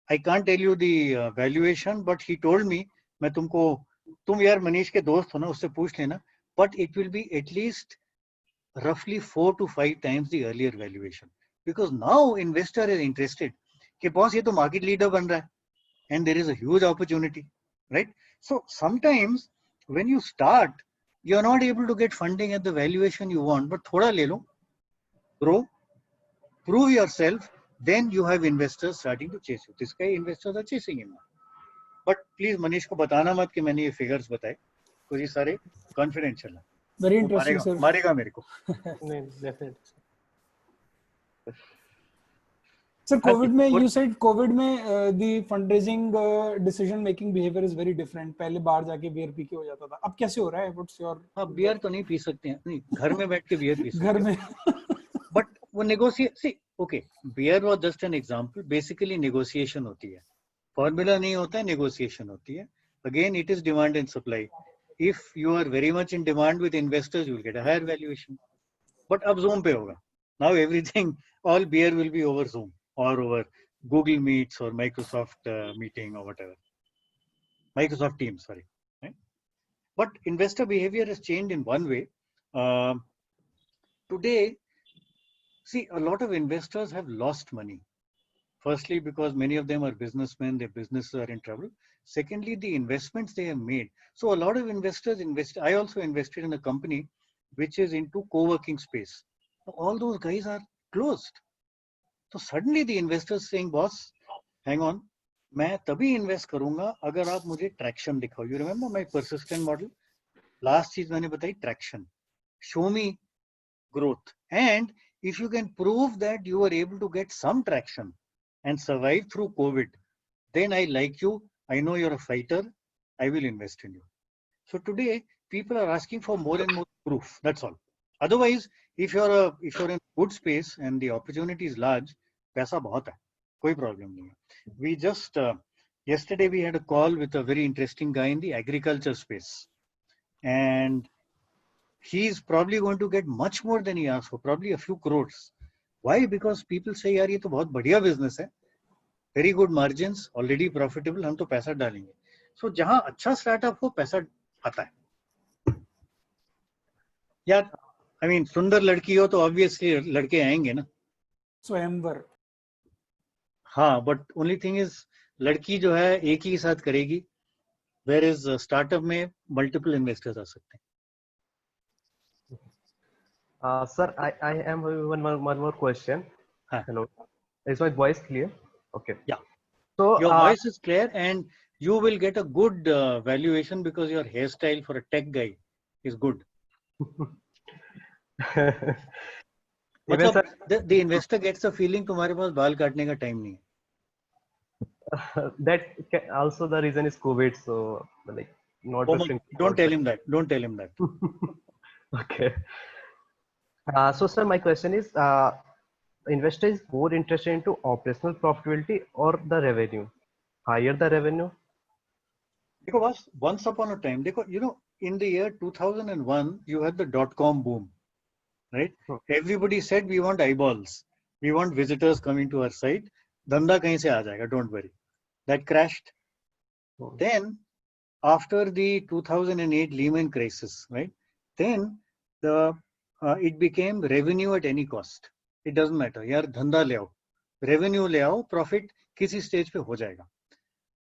I can't tell you the valuation, but he told me तुम यार मनीष के दोस्त हो ना, उससे पूछ लेना. But it will be at least roughly 4 to 5 times the earlier valuation, because now investor is interested कि boss ये तो market leader बन रहा है, and there is a huge opportunity, right? So sometimes when you start, you are not able to get funding at the valuation you want, but थोड़ा ले लो, grow, prove yourself, then you have investors starting to chase you. This guy investors are chasing him. But please Manish को बताना मत कि मैंने ये figures बताए, कुछ ये सारे confidential है. Very interesting, sir. मारेगा मेरे को. Definitely. Sir, COVID में you said COVID में the fundraising decision making behavior is very different. पहले बाहर जाके beer पी के हो जाता था. अब कैसे हो रहा है? What's your? हाँ, beer तो नहीं पी सकते हैं. नहीं, घर में बैठ के beer पी सकते हैं. घर में. But वो negotiate. See, okay, beer was just an example. Basically negotiation होती है. Formula नहीं होता है, negotiation होती है. Again, it is demand and supply. If you are very much in demand with investors, you will get a higher valuation. But अब Zoom पे होगा. Now everything, all beer will be over Zoom or over Google Meets or Microsoft meeting or whatever. Microsoft Teams, sorry. Right? But investor behavior has changed in one way. Today, see, a lot of investors have lost money. Firstly, because many of them are businessmen, their businesses are in trouble. Secondly, the investments they have made. So a lot of investors invest. I also invested in a company which is into co-working space. All those guys are closed. So suddenly the investors saying, boss, hang on, मैं तभी invest करूँगा अगर आप मुझे traction दिखाओ. You remember my persistent model? Last चीज मैंने बताई traction. Show me growth. And if you can prove that you were able to get some traction and survive through COVID, then I like you. I know you're a fighter. I will invest in you. So today, people are asking for more and more proof. That's all. Otherwise, if you're in good space and the opportunity is large, paisa bahut hai. Koi problem nahi hai. We just yesterday we had a call with a very interesting guy in the agriculture space, and he's probably going to get much more than he asked for, probably a few crores. Why? Because people say, yaar, ye to bahut badhiya business hai. Very good margins, already profitable, हम तो पैसा डालेंगे. So जहाँ अच्छा startup हो, पैसा आता है. यार, I mean, सुंदर लड़की हो तो obviously लड़के आएंगे ना. स्वयंवर. हाँ, but only thing is लड़की जो है एक ही साथ करेगी, whereas startup में multiple investors आ सकते हैं. Sir, I am one more question. Huh. Hello. Is my voice clear? Okay. Yeah. So your voice is clear, and you will get a good valuation because your hairstyle for a tech guy is good. मतलब the investor gets the feeling तुम्हारे पास बाल काटने का time नहीं है. That also the reason is COVID, so like not. Don't tell him that. Don't tell him that. Okay. So sir, my question is, investor is more interested into operational profitability or the revenue? Higher the revenue? Because once upon a time, you know, in the year 2001, you had the .com boom, right? Everybody said we want eyeballs, we want visitors coming to our site. Dhanda kahin se aa jayega, don't worry. That crashed. Then, after the 2008 Lehman crisis, right? Then it became revenue at any cost. It doesn't matter. Yaar, dhanda le aao, revenue le aao, profit kisi stage pe ho jayega.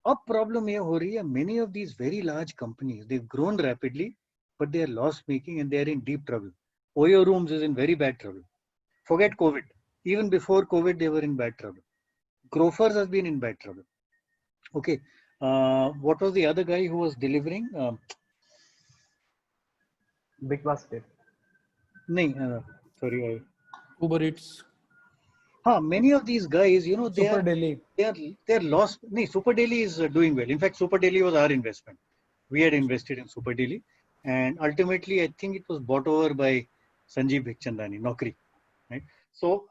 Ab problem ye ho rahi hai, many of these very large companies, they've grown rapidly, but they are loss making and they are in deep trouble. Oyo Rooms is in very bad trouble. Forget COVID. Even before COVID, they were in bad trouble. Grofers has been in bad trouble. Okay. What was the other guy who was delivering? Big Basket. Sorry. Uber Eats. Many of these guys, you know, Super Delhi. They're lost. Super Delhi is doing well. In fact, Super Delhi was our investment. We had invested in Super Delhi, and ultimately, I think it was bought over by Sanjeev Bikhchandani, Naukri. Right. So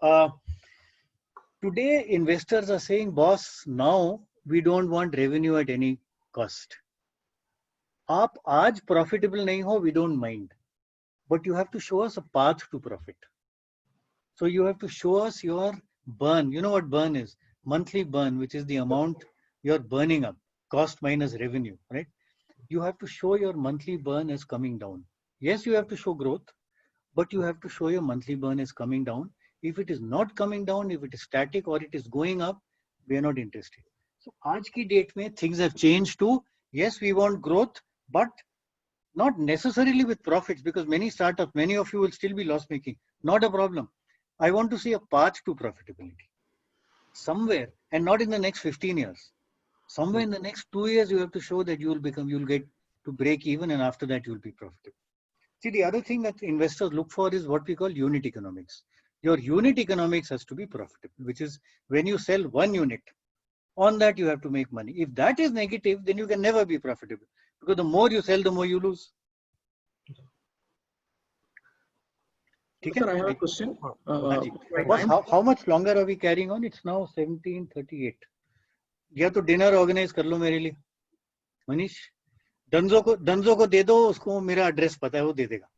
today, investors are saying, boss, now we don't want revenue at any cost. Aap aaj profitable nahi ho, we don't mind, but you have to show us a path to profit. So you have to show us your burn. You know what burn is? Monthly burn, which is the amount you're burning up, cost minus revenue, right? You have to show your monthly burn as coming down. Yes, you have to show growth, but you have to show your monthly burn is coming down. If it is not coming down, if it is static or it is going up, we are not interested. So aaj ki date mein things have changed to, yes, we want growth, but not necessarily with profits, because many startups, many of you will still be loss making. Not a problem. I want to see a path to profitability somewhere, and not in the next 15 years. Somewhere in the next 2 years, you have to show that you'll get to break even, and after that, you'll be profitable. See, the other thing that investors look for is what we call unit economics. Your unit economics has to be profitable, which is when you sell one unit, on that you have to make money. If that is negative, then you can never be profitable, because the more you sell, the more you lose. Sir, I have a question. How much longer are we carrying on? It's now 17:38. या तो dinner organise कर लो मेरे लिए, मनीष. दंजो को दे दो, उसको मेरा address पता है, वो दे देगा.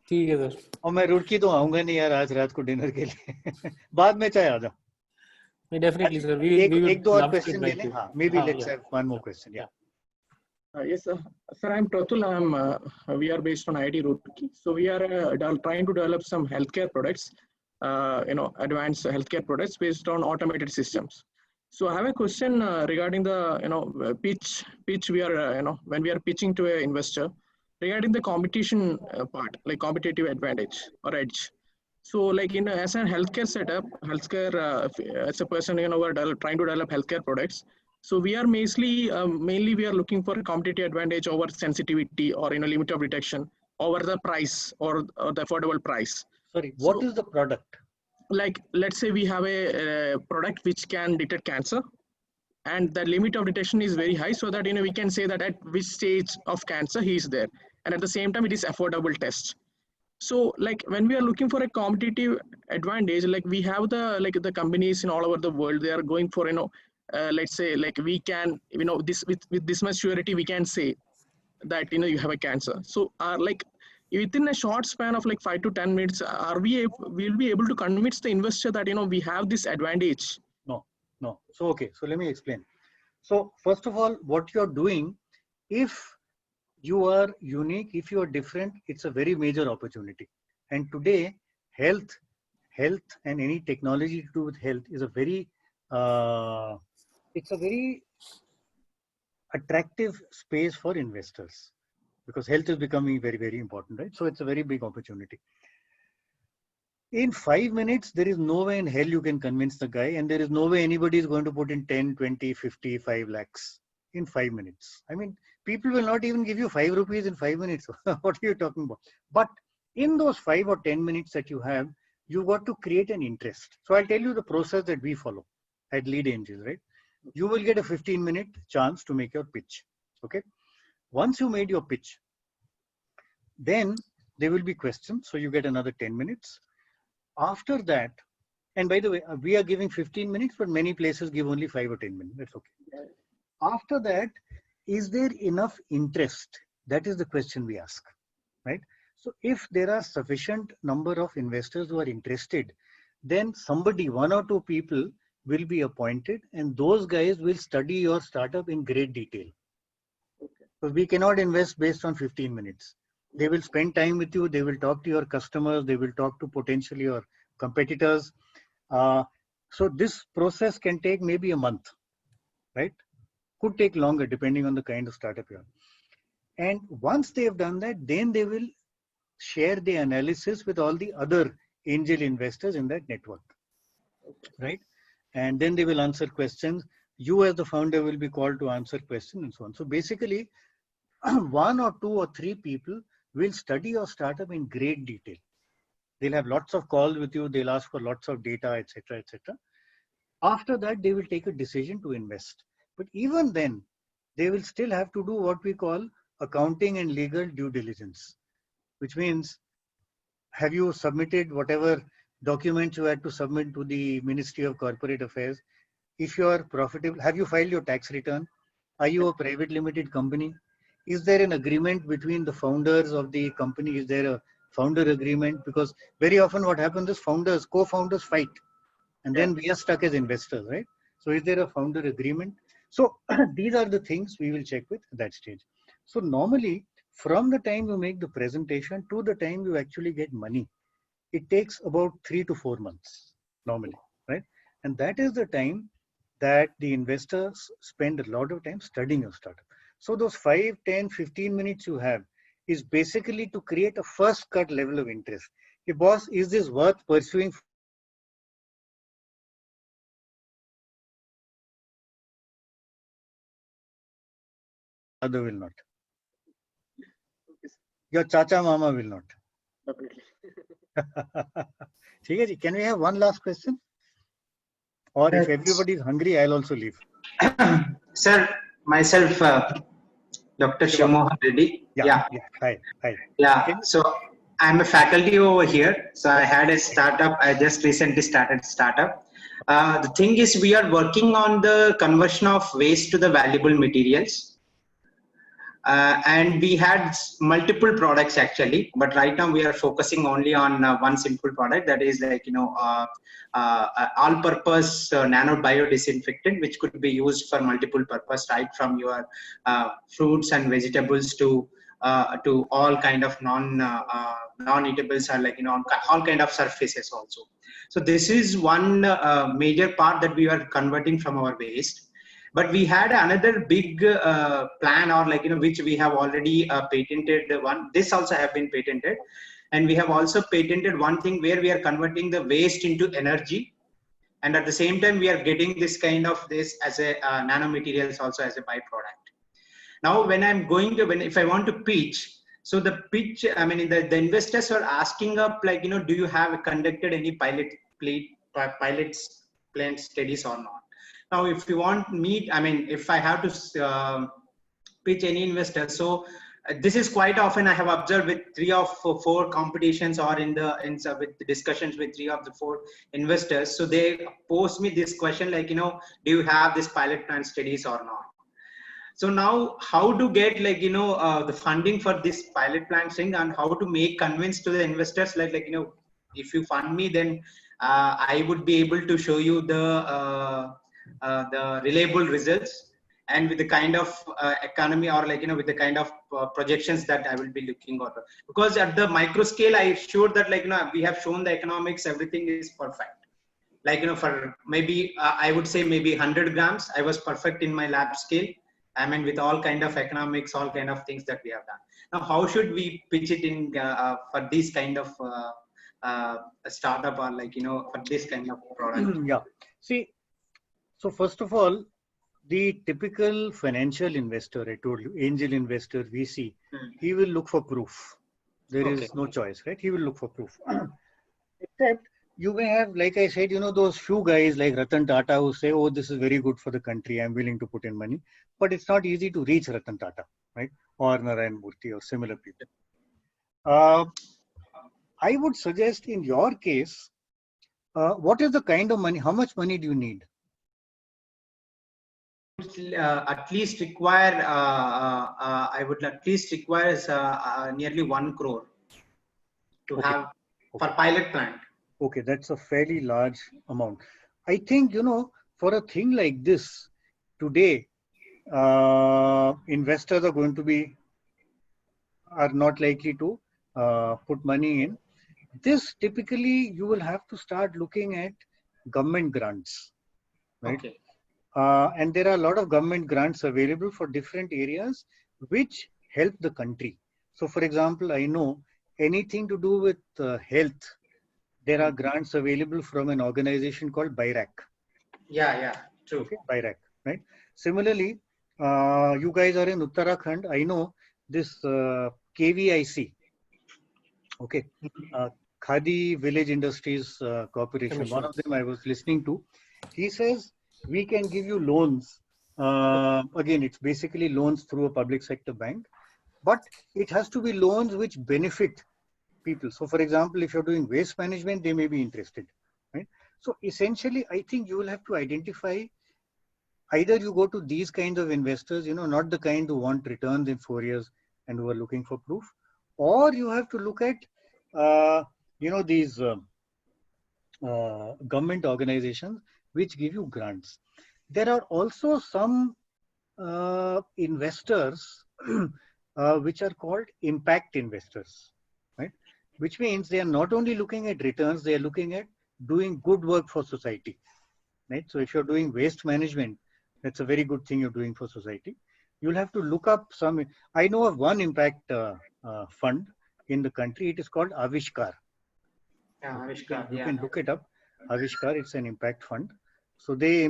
ठीक है सर. और मैं रुड़की तो आऊंगा नहीं यार आज रात को डिनर के लिए. बाद में चाहे आ जाओ. Definitely sir. एक दो और क्वेश्चन ले लें. हाँ, maybe let's have one more question. Yeah. Yes, sir. Sir, I'm Pratul. We are based on IIT Roorkee. So we are trying to develop some healthcare products, advanced healthcare products based on automated systems. So I have a question regarding the, pitch we are, when we are pitching to an investor regarding the competition part, like competitive advantage or edge. So like as a healthcare setup, as a person, we're trying to develop healthcare products. So we are mainly we are looking for competitive advantage over sensitivity or limit of detection over the price or the affordable price. Sorry, what is the product? Like, let's say we have a product which can detect cancer, and the limit of detection is very high, so that we can say that at which stage of cancer he is there, and at the same time it is affordable test. So like when we are looking for a competitive advantage, like we have the companies in all over the world, they are going for let's say like we can this with this much surety we can say that you have a cancer. So like within a short span of like 5 to 10 minutes, will be able to convince the investor that we have this advantage? No. So okay, so let me explain. So first of all, what you're doing, if you are unique, if you are different, it's a very major opportunity. And today, health and any technology to do with health is a very it's a very attractive space for investors, because health is becoming very, very important, right? So it's a very big opportunity. In 5 minutes, there is no way in hell you can convince the guy, and there is no way anybody is going to put in 10, 20, 50, 5 lakhs in 5 minutes. I mean, people will not even give you 5 rupees in 5 minutes. What are you talking about? But in those 5 or 10 minutes that you have, you got to create an interest. So I'll tell you the process that we follow at Lead Angels, right? You will get a 15-minute chance to make your pitch. Okay. Once you made your pitch, then there will be questions. So you get another 10 minutes. After that, and by the way, we are giving 15 minutes, but many places give only 5 or 10 minutes. That's okay. After that, is there enough interest? That is the question we ask, right? So if there are sufficient number of investors who are interested, then somebody, 1 or 2 people will be appointed, and those guys will study your startup in great detail. Okay. So we cannot invest based on 15 minutes. They will spend time with you. They will talk to your customers. They will talk to potentially your competitors. So this process can take maybe a month, right? Could take longer depending on the kind of startup you are. And once they have done that, then they will share the analysis with all the other angel investors in that network, right? And then they will answer questions. You as the founder will be called to answer questions and so on. So basically, 1 or 2 or 3 people will study your startup in great detail. They'll have lots of calls with you. They'll ask for lots of data, etc., etc. After that, they will take a decision to invest. But even then, they will still have to do what we call accounting and legal due diligence, which means, have you submitted whatever documents you had to submit to the Ministry of Corporate Affairs? If you are profitable, have you filed your tax return? Are you a private limited company? Is there an agreement between the founders of the company? Is there a founder agreement? Because very often what happens is co-founders fight, and then we are stuck as investors, right? So is there a founder agreement? So these are the things we will check with at that stage. So normally, from the time you make the presentation to the time you actually get money, it takes about 3 to 4 months normally, right? And that is the time that the investors spend a lot of time studying your startup. So those 5, 10, 15 minutes you have is basically to create a first cut level of interest. Hey, boss, is this worth pursuing? Other will not. Your chacha mama will not. Definitely. Can we have one last question? Or if everybody is hungry, I'll also leave. Sir, myself, Dr. Shivamohan Reddy. Yeah. Hi. Yeah. So I'm a faculty over here. So I had a startup. I just recently started a startup. The thing is, we are working on the conversion of waste to the valuable materials. And we had multiple products actually, but right now we are focusing only on one simple product, that is like all-purpose nano biodisinfectant, which could be used for multiple purpose, right from your fruits and vegetables to all kind of non-eatables, or like all kind of surfaces also. So this is one major part that we are converting from our waste. But we had another big plan, or like which we have already patented one. This also have been patented, and we have also patented one thing where we are converting the waste into energy, and at the same time we are getting this kind of this as a nanomaterials also as a byproduct. Now, when I'm going to if I want to pitch, So the pitch, I mean, the investors are asking up like, do you have conducted any pilots plant studies or not? Now, if you want me, I mean, if I have to pitch any investor, so this is quite often I have observed with 3 of 4 competitions or with the discussions with 3 of the 4 investors. So they pose me this question like, do you have this pilot plant studies or not? So now how to get like, the funding for this pilot plant thing, and how to make convince to the investors like, if you fund me, then I would be able to show you the reliable results, and with the kind of economy, or like, with the kind of projections that I will be looking at. Because at the micro scale, I showed that like, we have shown the economics, everything is perfect. Like, for maybe, I would say maybe 100 grams, I was perfect in my lab scale. I mean, with all kind of economics, all kind of things that we have done. Now, how should we pitch it in for this kind of a startup, or like, for this kind of product? Yeah. See, so first of all, the typical financial investor, I told you, angel investor, VC, he will look for proof. There is no choice, right? He will look for proof. Except you may have, like I said, those few guys like Ratan Tata who say, oh, this is very good for the country, I'm willing to put in money. But it's not easy to reach Ratan Tata, right? Or Narayan Murthy or similar people. I would suggest in your case, what is the kind of money, how much money do you need? At least require, I would at least require nearly 1 crore to have for pilot plant. Okay, that's a fairly large amount. I think, for a thing like this, today, investors are not likely to put money in. This typically, you will have to start looking at government grants, right? Okay. And there are a lot of government grants available for different areas which help the country. So, for example, I know anything to do with health, there are grants available from an organization called BIRAC. Yeah, true. Okay, BIRAC, right? Similarly, you guys are in Uttarakhand. I know this KVIC, okay, Khadi Village Industries Corporation. One of them I was listening to. He says, we can give you loans. Again, it's basically loans through a public sector bank, but it has to be loans which benefit people. So, for example, if you're doing waste management, they may be interested, right? So, essentially, I think you will have to identify, either you go to these kinds of investors, not the kind who want returns in 4 years and who are looking for proof, or you have to look at, these government organizations which give you grants. There are also some investors which are called impact investors, right? Which means they are not only looking at returns, they are looking at doing good work for society, right? So if you're doing waste management, that's a very good thing you're doing for society. You'll have to look up some. I know of one impact fund in the country. It is called Avishkar. Yeah, Avishkar. You can look it up. Avishkar, it's an impact fund. So they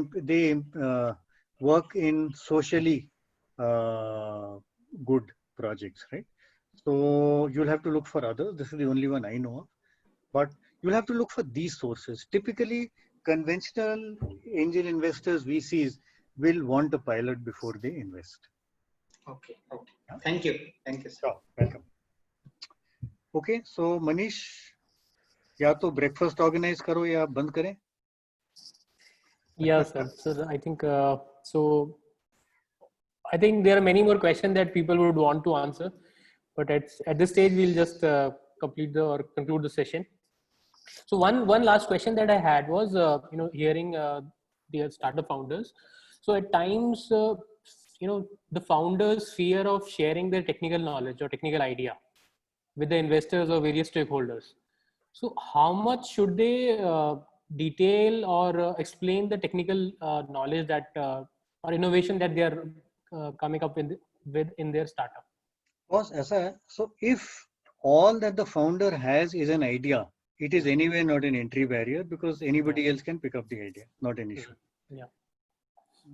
work in socially good projects, right? So you'll have to look for others. This is the only one I know of. But you'll have to look for these sources. Typically, conventional angel investors, VCs, will want a pilot before they invest. Okay. Thank you. Sure, welcome. Okay, so Manish, या तो breakfast organize करो या बंद करें? Yeah, sir. So I think I think there are many more questions that people would want to answer, but at this stage we'll just conclude the session. So one last question that I had was hearing the startup founders. So at times the founders fear of sharing their technical knowledge or technical idea with the investors or various stakeholders. So how much should they detail or explain the technical knowledge that or innovation that they are coming up with in their startup? So if all that the founder has is an idea, it is anyway not an entry barrier because anybody else can pick up the idea, not an issue. Yeah.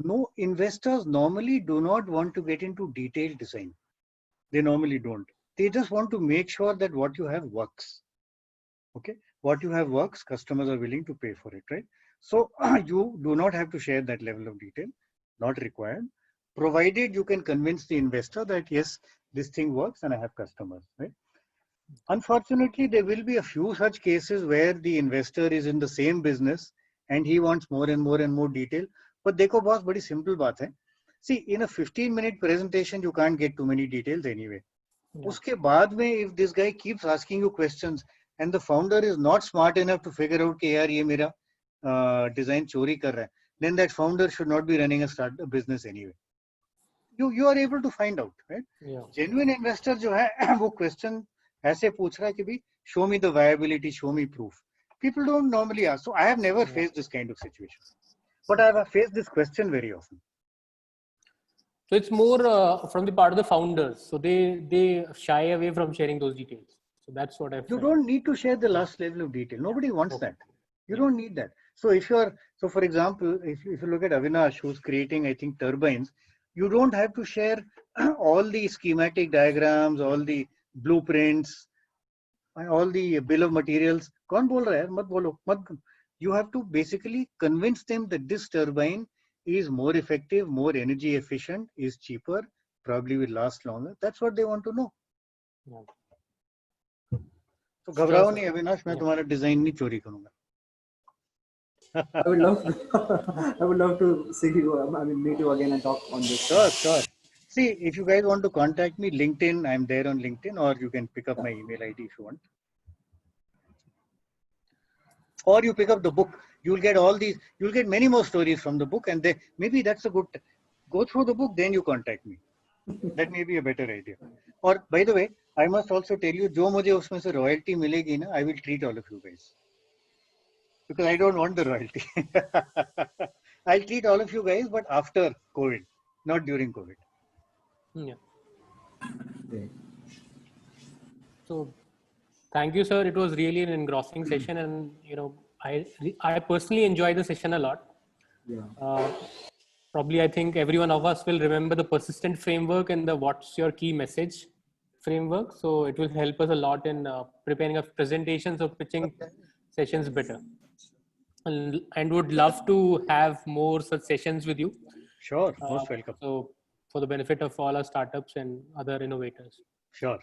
No, investors normally do not want to get into detailed design. They normally don't. They just want to make sure that what you have works. Okay, what you have works, customers are willing to pay for it, right? So you do not have to share that level of detail, not required, provided you can convince the investor that yes, this thing works and I have customers, right? Unfortunately, there will be a few such cases where the investor is in the same business and he wants more and more and more detail. But देखो boss, बड़ी simple बात है. See, in a 15-minute presentation, you can't get too many details anyway. Yeah. उसके बाद में, if this guy keeps asking you questions and the founder is not smart enough to figure out कि यार ये मेरा design चोरी कर रहा है, then that founder should not be running a business anyway. You are able to find out, right? Yeah. Genuine investor जो है वो question ऐसे पूछ रहा है कि भी show me the viability, show me proof. People don't normally ask. So I have never faced this kind of situation, but I have faced this question very often. So it's more from the part of the founders. So they shy away from sharing those details. So that's what I've You felt. don't need to share the last level of detail. Nobody wants that. You don't need that. So if you're, so for example, if you look at Avinash, who's creating, I think, turbines, you don't have to share all the schematic diagrams, all the blueprints, all the bill of materials. कौन बोल रहा है? मत बोलो, मत. You have to basically convince them that this turbine is more effective, more energy efficient, is cheaper, probably will last longer. That's what they want to know. Yeah. So घबराओ नहीं अविनाश, मैं तुम्हारा डिजाइन नहीं चोरी करूंगा. I would love to see you. I mean, meet you again and talk on this. Sure. See, if you guys want to contact me, LinkedIn, I'm there on LinkedIn, or you can pick up my email ID if you want. Or you pick up the book. You'll get all these. You'll get many more stories from the book, and maybe that's a good. Go through the book, then you contact me. That may be a better idea. Or by the way, I must also tell you, जो मुझे उसमें से royalty मिलेगी ना, I will treat all of you guys. Because I don't want the royalty. I'll treat all of you guys, but after COVID, not during COVID. Yeah. So, thank you, sir. It was really an engrossing session, and I personally enjoyed the session a lot. Yeah. Probably, I think every one of us will remember the persistent framework and the what's your key message framework. So it will help us a lot in preparing our presentations or pitching sessions better. And would love to have more such sessions with you. Sure, most welcome. So for the benefit of all our startups and other innovators. Sure.